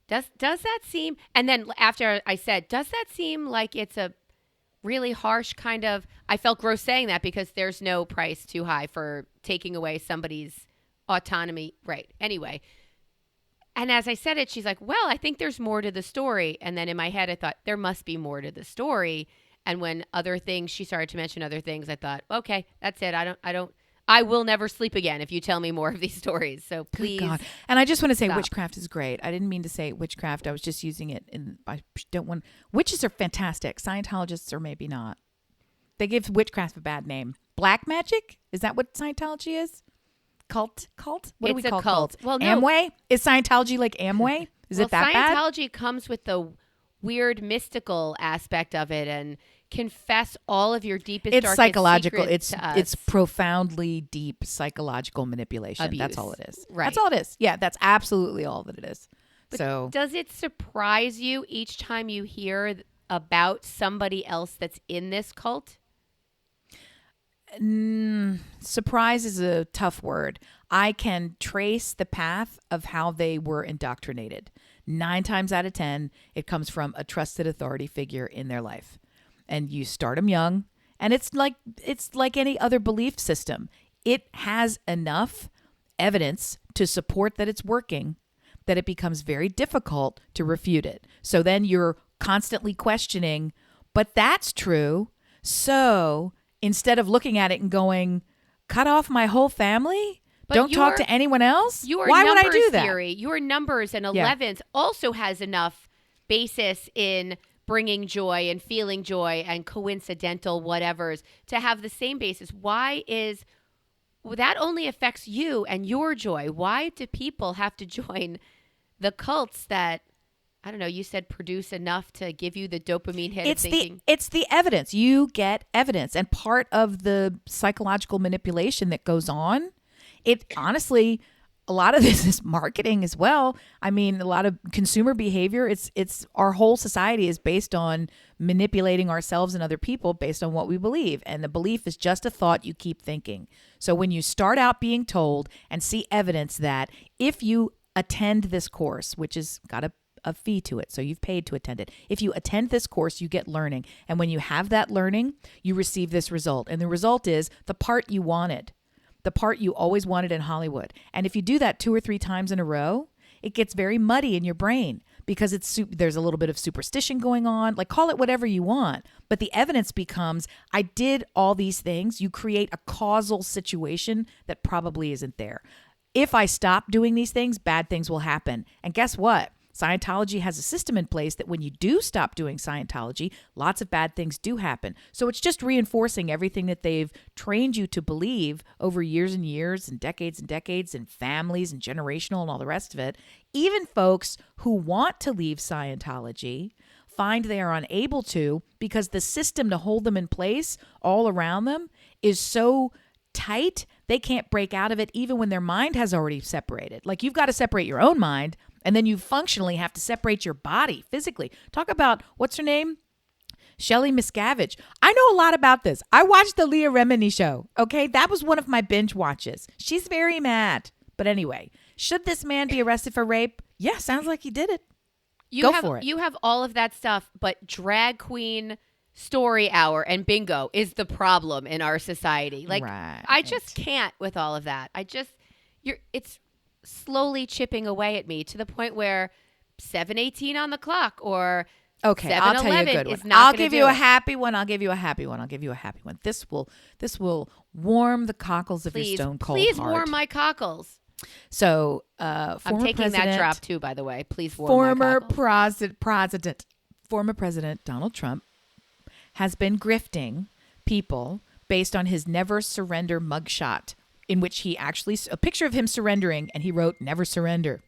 does that seem? And then after I said, does that seem like it's a really harsh kind of? I felt gross saying that because there's no price too high for taking away somebody's autonomy, right? Anyway. And as I said it, she's like, well, I think there's more to the story. And then in my head, I thought there must be more to the story. And when she started to mention other things, I thought, okay, that's it. I will never sleep again if you tell me more of these stories. So please. Good God. And I just want to say stop. Witchcraft is great. I didn't mean to say witchcraft. I was just using it I don't want, witches are fantastic. Scientologists are maybe not. They give witchcraft a bad name. Black magic? Is that what Scientology is? Cult? What do we It's a call cult. cults? Well, no. Amway? Is Scientology like Amway? Is it that bad? Scientology comes with the weird mystical aspect of it and confess all of your deepest, It's darkest psychological. secrets to us. It's profoundly deep psychological manipulation. Abuse. That's all it is. Right. That's all it is. Yeah, that's absolutely all that it is. So does it surprise you each time you hear about somebody else that's in this cult? surprise is a tough word. I can trace the path of how they were indoctrinated. 9 times out of 10, it comes from a trusted authority figure in their life. And you start them young, and it's like any other belief system. It has enough evidence to support that it's working that it becomes very difficult to refute it. So then you're constantly questioning, but that's true. So instead of looking at it and going, cut off my whole family, But don't talk to anyone else, Your why would I numbers do that? theory, your numbers and 11s also has enough basis in bringing joy and feeling joy and coincidental whatevers to have the same basis. Why is that only affects you and your joy? Why do people have to join the cults that, I don't know, you said produce enough to give you the dopamine hit of thinking? It's the evidence. You get evidence. And part of the psychological manipulation that goes on, it honestly, a lot of this is marketing as well. I mean, a lot of consumer behavior. It's our whole society is based on manipulating ourselves and other people based on what we believe. And the belief is just a thought you keep thinking. So when you start out being told and see evidence that if you attend this course, which has got a fee to it, so you've paid to attend it. If you attend this course, you get learning. And when you have that learning, you receive this result. And the result is the part you wanted. The part you always wanted in Hollywood. And if you do that 2 or 3 times in a row, it gets very muddy in your brain because there's a little bit of superstition going on. Like, call it whatever you want. But the evidence becomes, I did all these things. You create a causal situation that probably isn't there. If I stop doing these things, bad things will happen. And guess what? Scientology has a system in place that when you do stop doing Scientology, lots of bad things do happen. So it's just reinforcing everything that they've trained you to believe over years and years and decades and families and generational and all the rest of it. Even folks who want to leave Scientology find they are unable to because the system to hold them in place all around them is so tight, they can't break out of it even when their mind has already separated. Like, you've got to separate your own mind, and then you functionally have to separate your body physically. Talk about, what's her name? Shelley Miscavige. I know a lot about this. I watched the Leah Remini show. Okay, that was one of my binge watches. She's very mad. But anyway, should this man be arrested for rape? Yeah, sounds like he did it. Go for it. You have all of that stuff, but drag queen story hour and bingo is the problem in our society. Like, right. I just can't with all of that. It's slowly chipping away at me to the point where 7:18 on the clock or okay, I'll tell you a good one. I'll give you a happy one. I'll give you a happy one. This will warm the cockles of your stone cold heart. Please warm my cockles. So, I'm taking that drop too, by the way. Please warm my cockles. Former President Donald Trump has been grifting people based on his never surrender mugshot, in which he actually, a picture of him surrendering, and he wrote "Never surrender"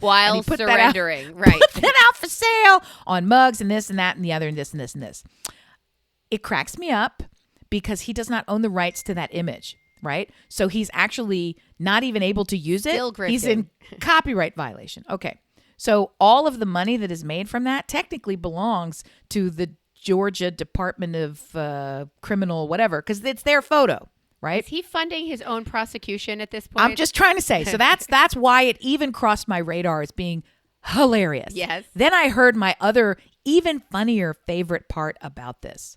while surrendering. Right, put that out for sale on mugs and this and that and the other and this and this and this. It cracks me up because he does not own the rights to that image, right? So he's actually not even able to use it. Still grifting. He's in copyright violation. Okay, so all of the money that is made from that technically belongs to the Georgia Department of Criminal whatever, because it's their photo, right? Is he funding his own prosecution at this point? I'm just trying to say. So that's why it even crossed my radar as being hilarious. Yes. Then I heard my other, even funnier favorite part about this.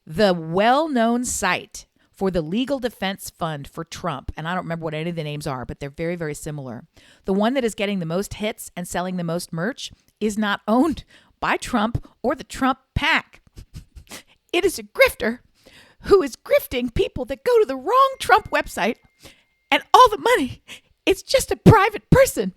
The well-known site for the Legal Defense Fund for Trump, and I don't remember what any of the names are, but they're very, very similar. The one that is getting the most hits and selling the most merch is not owned by Trump or the Trump PAC. It is a grifter who is grifting people that go to the wrong Trump website, and all the money, it's just a private person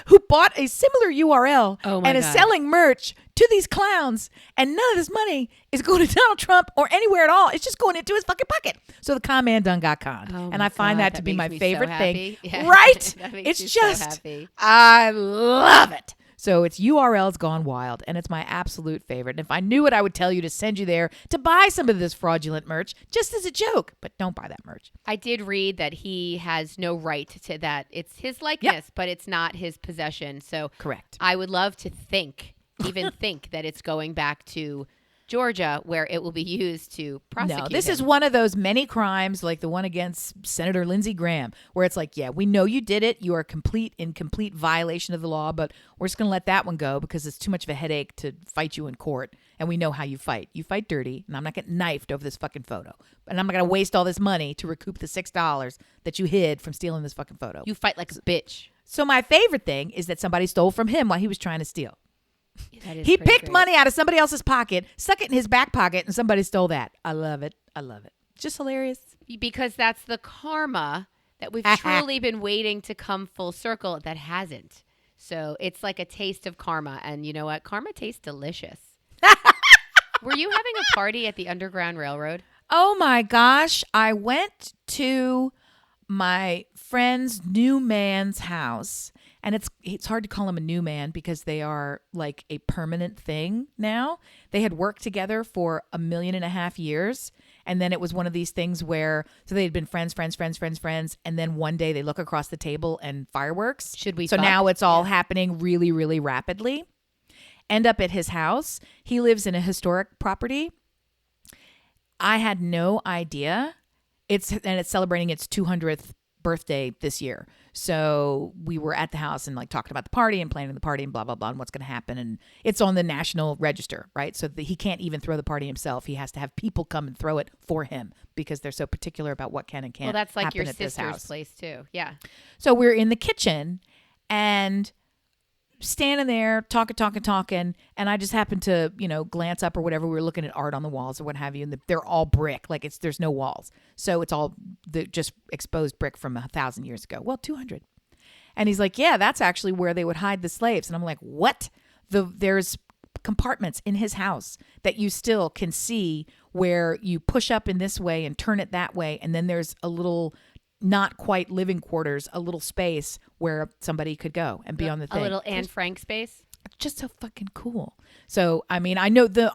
who bought a similar URL and is selling merch to these clowns, and none of this money is going to Donald Trump or anywhere at all. It's just going into his fucking pocket. So the con man done got conned. And I find that to be my favorite thing. Yeah. Right? It's just, so happy. I love it. So it's URLs gone wild, and it's my absolute favorite. And if I knew it, I would tell you to send you there to buy some of this fraudulent merch just as a joke, but don't buy that merch. I did read that he has no right to that. It's his likeness, but it's not his possession. So correct. I would love to even think that it's going back to Georgia, where it will be used to prosecute No, this him. is one of those many crimes, like the one against Senator Lindsey Graham, where it's like, yeah, we know you did it. You are in complete violation of the law, but we're just going to let that one go because it's too much of a headache to fight you in court. And we know how you fight. You fight dirty, and I'm not getting knifed over this fucking photo. And I'm not going to waste all this money to recoup the $6 that you hid from stealing this fucking photo. You fight like a bitch. So my favorite thing is that somebody stole from him while he was trying to steal. He picked money out of somebody else's pocket, stuck it in his back pocket, and somebody stole that. I love it. Just hilarious. Because that's the karma that we've truly been waiting to come full circle that hasn't. So it's like a taste of karma. And you know what? Karma tastes delicious. Were you having a party at the Underground Railroad? Oh my gosh. I went to my friend's new man's house. And it's hard to call him a new man because they are like a permanent thing now. They had worked together for 1.5 million years. And then it was one of these things where, so they had been friends. And then one day they look across the table and fireworks. Should we So fuck? now it's all happening really, really rapidly. End up at his house. He lives in a historic property. I had no idea. It's celebrating its 200th birthday this year. So we were at the house and like talking about the party and planning the party and blah, blah, blah, and what's going to happen. And it's on the national register, right? So he can't even throw the party himself. He has to have people come and throw it for him because they're so particular about what can and can't Well, that's like happen your at this sister's house. place too. Yeah. So we're in the kitchen and standing there talking, and I just happened to, glance up or whatever. We were looking at art on the walls or what have you, and they're all brick. Like there's no walls. So it's all the just exposed brick from 1,000 years ago. Well, 200. And he's like, yeah, that's actually where they would hide the slaves. And I'm like, what? There's compartments in his house that you still can see where you push up in this way and turn it that way. And then there's a little, not quite living quarters, a little space where somebody could go and be on the thing. A little Anne Frank space. Just so fucking cool. So, I mean,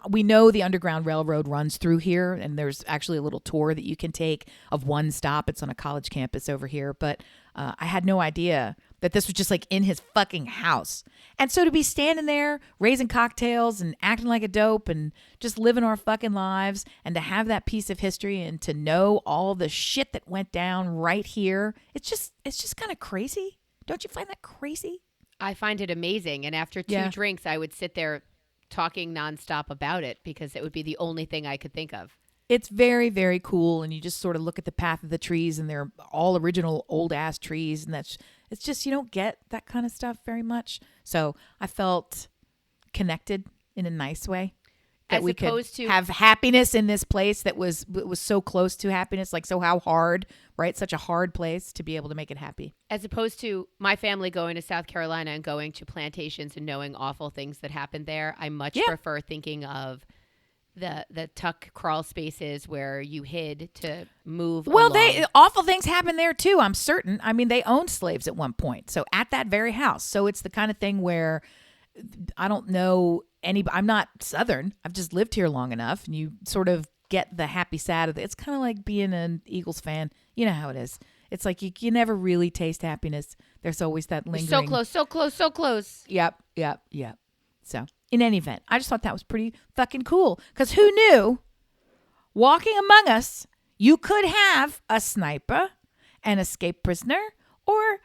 we know the Underground Railroad runs through here, and there's actually a little tour that you can take of one stop. It's on a college campus over here, but I had no idea that this was just like in his fucking house. And so to be standing there raising cocktails and acting like a dope and just living our fucking lives, and to have that piece of history and to know all the shit that went down right here, it's just kind of crazy. Don't you find that crazy? I find it amazing. And after two drinks, I would sit there talking nonstop about it because it would be the only thing I could think of. It's very, very cool. And you just sort of look at the path of the trees, and they're all original old ass trees. And it's just, you don't get that kind of stuff very much. So I felt connected in a nice way. That As we opposed could to have happiness in this place that was so close to happiness. Like, so how hard, right? Such a hard place to be able to make it happy. As opposed to my family going to South Carolina and going to plantations and knowing awful things that happened there, I much prefer thinking of the tuck crawl spaces where you hid to move along. Awful things happen there too, I'm certain. I mean, they owned slaves at one point. So at that very house. So it's the kind of thing where I don't know I'm not Southern. I've just lived here long enough, and you sort of get the happy sad of it. It's kind of like being an Eagles fan. You know how it is. It's like you never really taste happiness. There's always that lingering. So close, so close, so close. Yep. So in any event, I just thought that was pretty fucking cool. Because who knew, walking among us, you could have a sniper, an escaped prisoner, or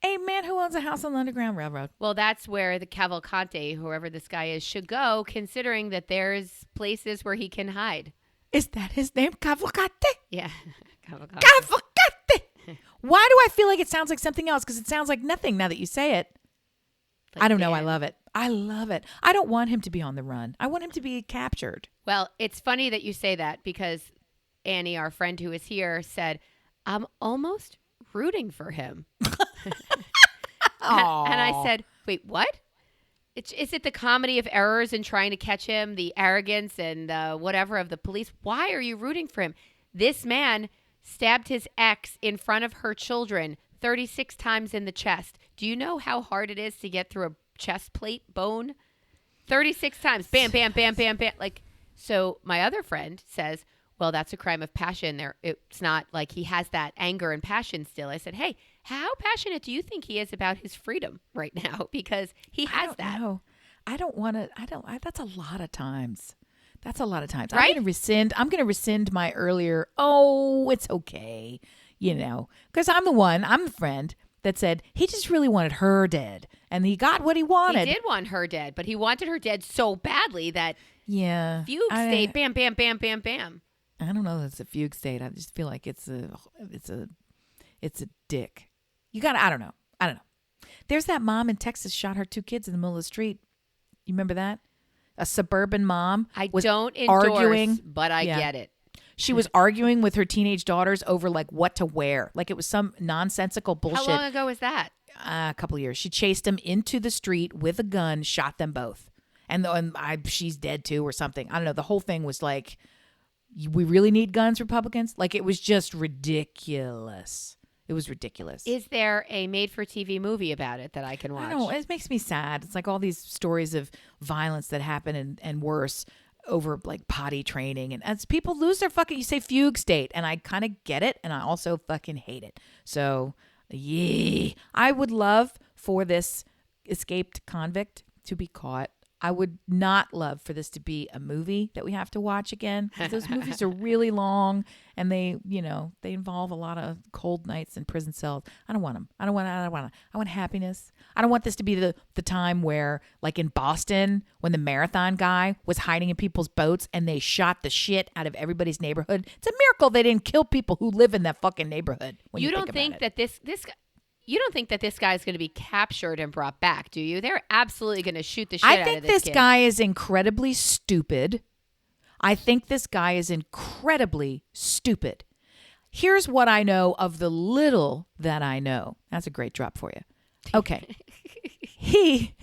a man who owns a house on the Underground Railroad. Well, that's where the Cavalcante, whoever this guy is, should go, considering that there's places where he can hide. Is that his name? Cavalcante? Yeah. Cavalcante. Cavalcante! Why do I feel like it sounds like something else? Because it sounds like nothing now that you say it. Like I don't know. I love it. I love it. I don't want him to be on the run. I want him to be captured. Well, it's funny that you say that because Annie, our friend who is here, said, I'm almost rooting for him. And I said, wait, what? Is it the comedy of errors and trying to catch him, the arrogance and whatever of the police? Why are you rooting for him? This man stabbed his ex in front of her children 36 times in the chest. Do you know how hard it is to get through a chest plate bone? 36 times. Bam, bam, bam, bam, bam. Like, so my other friend says, well, that's a crime of passion there. It's not like he has that anger and passion still. I said, hey, how passionate do you think he is about his freedom right now? Because he has that. No, I don't want to. That's a lot of times. That's a lot of times. Right? I'm going to rescind my earlier, oh, it's okay. Because I'm the friend that said he just really wanted her dead. And he got what he wanted. He did want her dead, but he wanted her dead so badly that fugue state, bam, bam, bam, bam, bam. I don't know that it's a fugue state. I just feel like it's a dick. I don't know. There's that mom in Texas shot her 2 kids in the middle of the street. You remember that? A suburban mom. I was don't endorse, arguing, but I get it. She was arguing with her teenage daughters over like what to wear. Like it was some nonsensical bullshit. How long ago was that? A couple of years. She chased them into the street with a gun, shot them both. And she's dead too or something. I don't know. The whole thing was like, we really need guns, Republicans? Like it was just ridiculous. It was ridiculous. Is there a made-for-TV movie about it that I can watch? I don't know. It makes me sad. It's like all these stories of violence that happen and worse over like potty training, and as people lose their fucking, you say fugue state, and I kind of get it, and I also fucking hate it. So yeah, I would love for this escaped convict to be caught. I would not love for this to be a movie that we have to watch again. Those movies are really long, and they involve a lot of cold nights in prison cells. I don't want them. I want happiness. I don't want this to be the time where, like in Boston, when the marathon guy was hiding in people's boats and they shot the shit out of everybody's neighborhood. It's a miracle they didn't kill people who live in that fucking neighborhood. You don't think that this you don't think that this guy is going to be captured and brought back, do you? They're absolutely going to shoot the shit out of this kid. I think this guy is incredibly stupid. Here's what I know of the little that I know. That's a great drop for you. Okay. He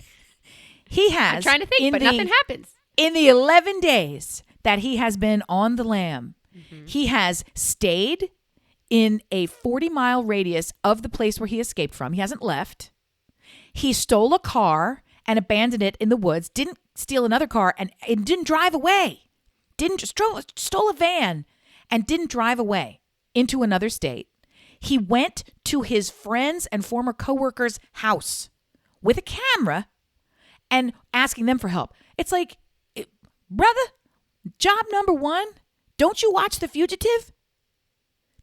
has. I'm trying to think, but nothing happens. In the 11 days that he has been on the lam, he has stayed in a 40-mile radius of the place where he escaped from. He hasn't left. He stole a car and abandoned it in the woods. Didn't steal another car and didn't drive away. Stole a van and didn't drive away into another state. He went to his friends and former coworkers' house with a camera and asking them for help. It's like, brother, job number one, don't you watch The Fugitive?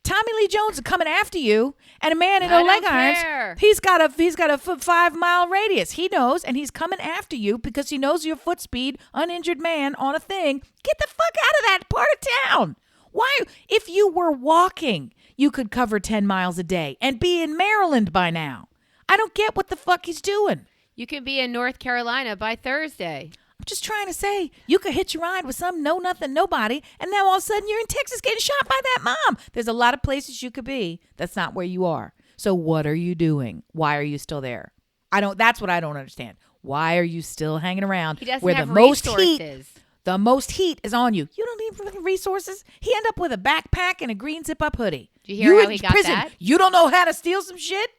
Tommy Lee Jones is coming after you, and a man in no leg irons. He's got a 5-mile radius. He knows, and he's coming after you because he knows your foot speed, uninjured man on a thing. Get the fuck out of that part of town. Why? If you were walking, you could cover 10 miles a day and be in Maryland by now. I don't get what the fuck he's doing. You can be in North Carolina by Thursday. I'm just trying to say, you could hitch a ride with some know-nothing nobody, and now all of a sudden you're in Texas getting shot by that mom. There's a lot of places you could be. That's not where you are. So what are you doing? Why are you still there? That's what I don't understand. Why are you still hanging around where the most heat? The most heat is on you. You don't need resources. He ended up with a backpack and a green zip-up hoodie. Did you hear how he got that? You don't know how to steal some shit?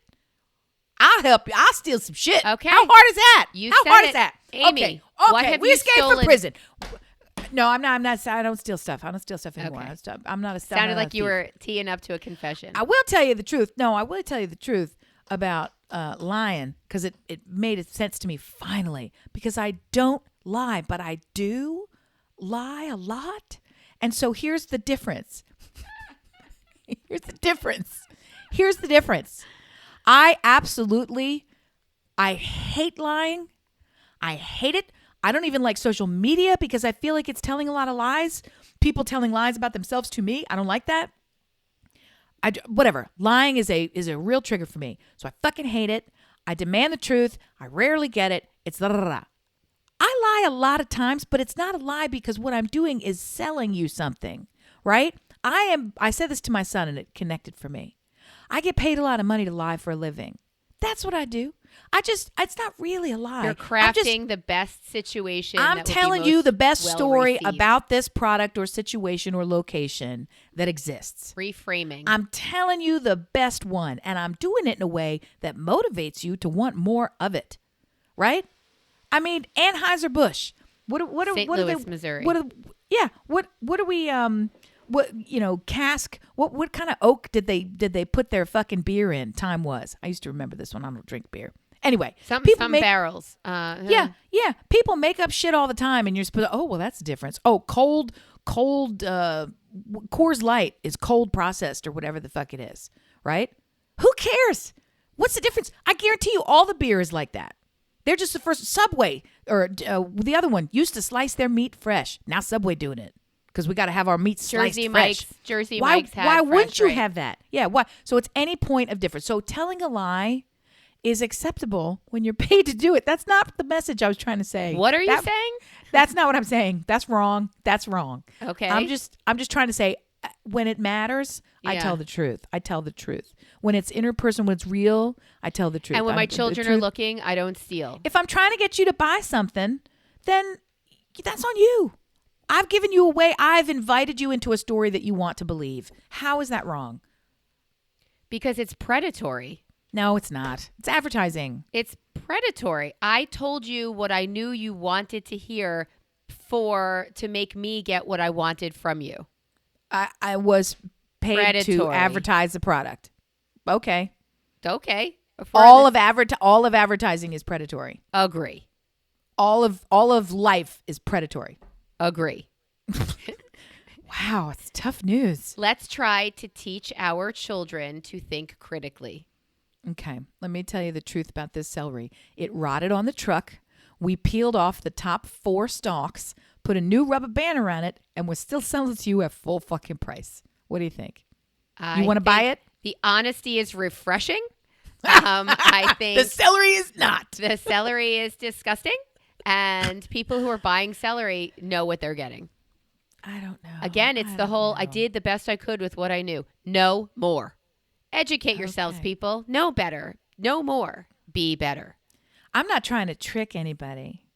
I'll help you. I'll steal some shit. Okay. How hard is that? How hard is that? Amy, okay. what have we you escaped stolen? from prison. No, I'm not. I don't steal stuff. I don't steal stuff anymore. Okay. I'm not a. Sounded like you were teeing up to a confession. I will tell you the truth. No, I will tell you the truth about lying because it made sense to me finally. Because I don't lie, but I do lie a lot. And so here's the difference. Here's the difference. I hate lying. I hate it. I don't even like social media because I feel like it's telling a lot of lies. People telling lies about themselves to me. I don't like that. Whatever. Lying is a real trigger for me. So I fucking hate it. I demand the truth. I rarely get it. It's I lie a lot of times, but it's not a lie because what I'm doing is selling you something, right? I said this to my son and it connected for me. I get paid a lot of money to lie for a living. That's what I do. It's not really a lie. You're crafting the best situation. I'm telling you the best story about this product or situation or location that exists. Reframing. I'm telling you the best one, and I'm doing it in a way that motivates you to want more of it. Right? I mean, Anheuser-Busch. St. Louis, Missouri. What are we cask? What kind of oak did they put their fucking beer in? Time was. I used to remember this one. I don't drink beer. Anyway, some barrels. Yeah. People make up shit all the time, and you're supposed to, oh, well, that's the difference. Oh, cold Coors Light is cold processed or whatever the fuck it is, right? Who cares? What's the difference? I guarantee you all the beer is like that. They're just the first. Subway or the other one used to slice their meat fresh. Now Subway doing it. Because we got to have our meat sliced fresh. Jersey Mike's had Why fresh, wouldn't you right? have that? Yeah, why? So it's any point of difference. So telling a lie is acceptable when you're paid to do it. That's not the message I was trying to say. What are you saying? That's not what I'm saying. That's wrong. Okay. I'm just trying to say when it matters, I tell the truth. When it's interpersonal, when it's real, I tell the truth. And when my children are looking, I don't steal. If I'm trying to get you to buy something, then that's on you. I've given you away. I've invited you into a story that you want to believe. How is that wrong? Because it's predatory. No, it's not. It's advertising. It's predatory. I told you what I knew you wanted to hear to make me get what I wanted from you. I was paid to Predatory. advertise the product. Okay. Okay. All of advertising is predatory. Agree. All of life is predatory. Agree. Wow, it's tough news. Let's try to teach our children to think critically. Okay, let me tell you the truth about this celery. It rotted on the truck. We peeled off the top 4 stalks, put a new rubber band around it, and we're still selling it to you at full fucking price. What do you think? You want to buy it? The honesty is refreshing. I think The celery is not. the celery is disgusting, and people who are buying celery know what they're getting. I don't know. Again, it's the whole, I did the best I could with what I knew. No more. Educate yourselves, people. Know better. Know more. Be better. I'm not trying to trick anybody.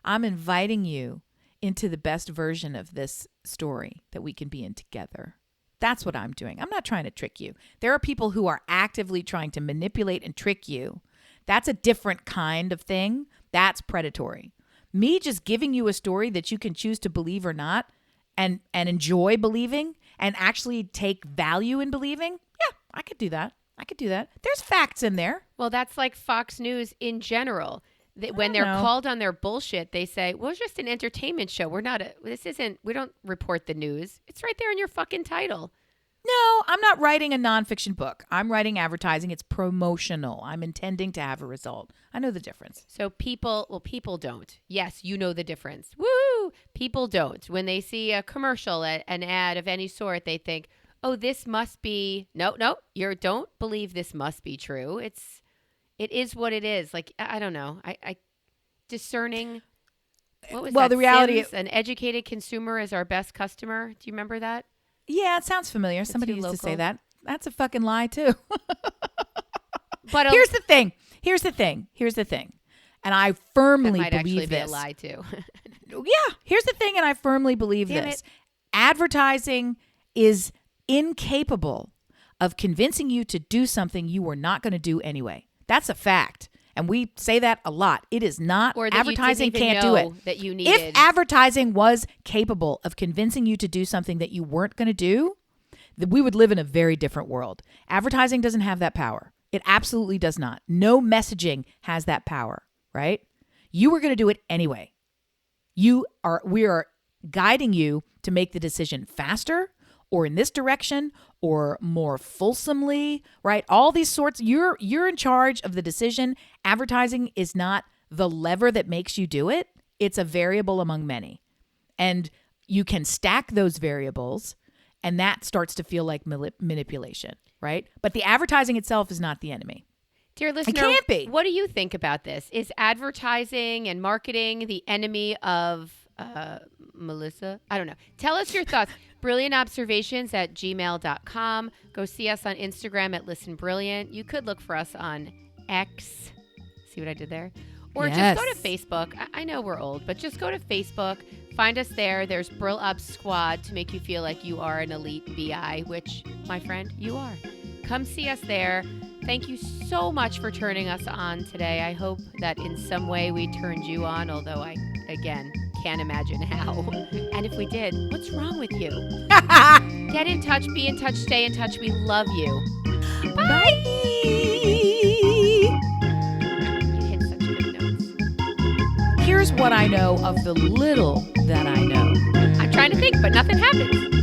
I'm inviting you into the best version of this story that we can be in together. That's what I'm doing. I'm not trying to trick you. There are people who are actively trying to manipulate and trick you. That's a different kind of thing. That's predatory. Me just giving you a story that you can choose to believe or not and enjoy believing and actually take value in believing. Yeah, I could do that. There's facts in there. Well, that's like Fox News in general. When they're called on their bullshit, they say, well, it's just an entertainment show. We don't report the news. It's right there in your fucking title. No, I'm not writing a nonfiction book. I'm writing advertising. It's promotional. I'm intending to have a result. I know the difference. So people don't. Yes, you know the difference. Woo! People don't. When they see a commercial, an ad of any sort, they think, oh, this must be, no, you don't believe this must be true. It is what it is. Like, I don't know. I discerning. What was that? The reality, Sims, an educated consumer is our best customer. Do you remember that? Yeah, it sounds familiar. Somebody used to say that. That's a fucking lie too. But here's the thing. And I firmly might believe actually this. Be a lie too. Yeah, here's the thing, and I firmly believe this. Advertising is incapable of convincing you to do something you were not going to do anyway. That's a fact. And we say that a lot. It is not. Or that advertising you didn't even can't do know it. That you needed. If advertising was capable of convincing you to do something that you weren't going to do, we would live in a very different world. Advertising doesn't have that power. It absolutely does not. No messaging has that power, right? You were going to do it anyway. We are guiding you to make the decision faster or in this direction or more fulsomely, right? All these sorts, you're in charge of the decision. Advertising is not the lever that makes you do it. It's a variable among many. And you can stack those variables and that starts to feel like manipulation, right? But the advertising itself is not the enemy. Dear listener, it can't be. What do you think about this? Is advertising and marketing the enemy of Melissa? I don't know. Tell us your thoughts. brilliantobservations@gmail.com. Go see us on Instagram at Listen Brilliant. You could look for us on X. See what I did there? Or just go to Facebook. I know we're old, but just go to Facebook. Find us there. There's Brill Up Squad to make you feel like you are an elite BI, which, my friend, you are. Come see us there. Thank you so much for turning us on today. I hope that in some way we turned you on, although I, again, can't imagine how. And if we did, what's wrong with you? Get in touch, be in touch, stay in touch. We love you. Bye. You hit such good notes. Here's what I know of the little that I know. I'm trying to think, but nothing happens.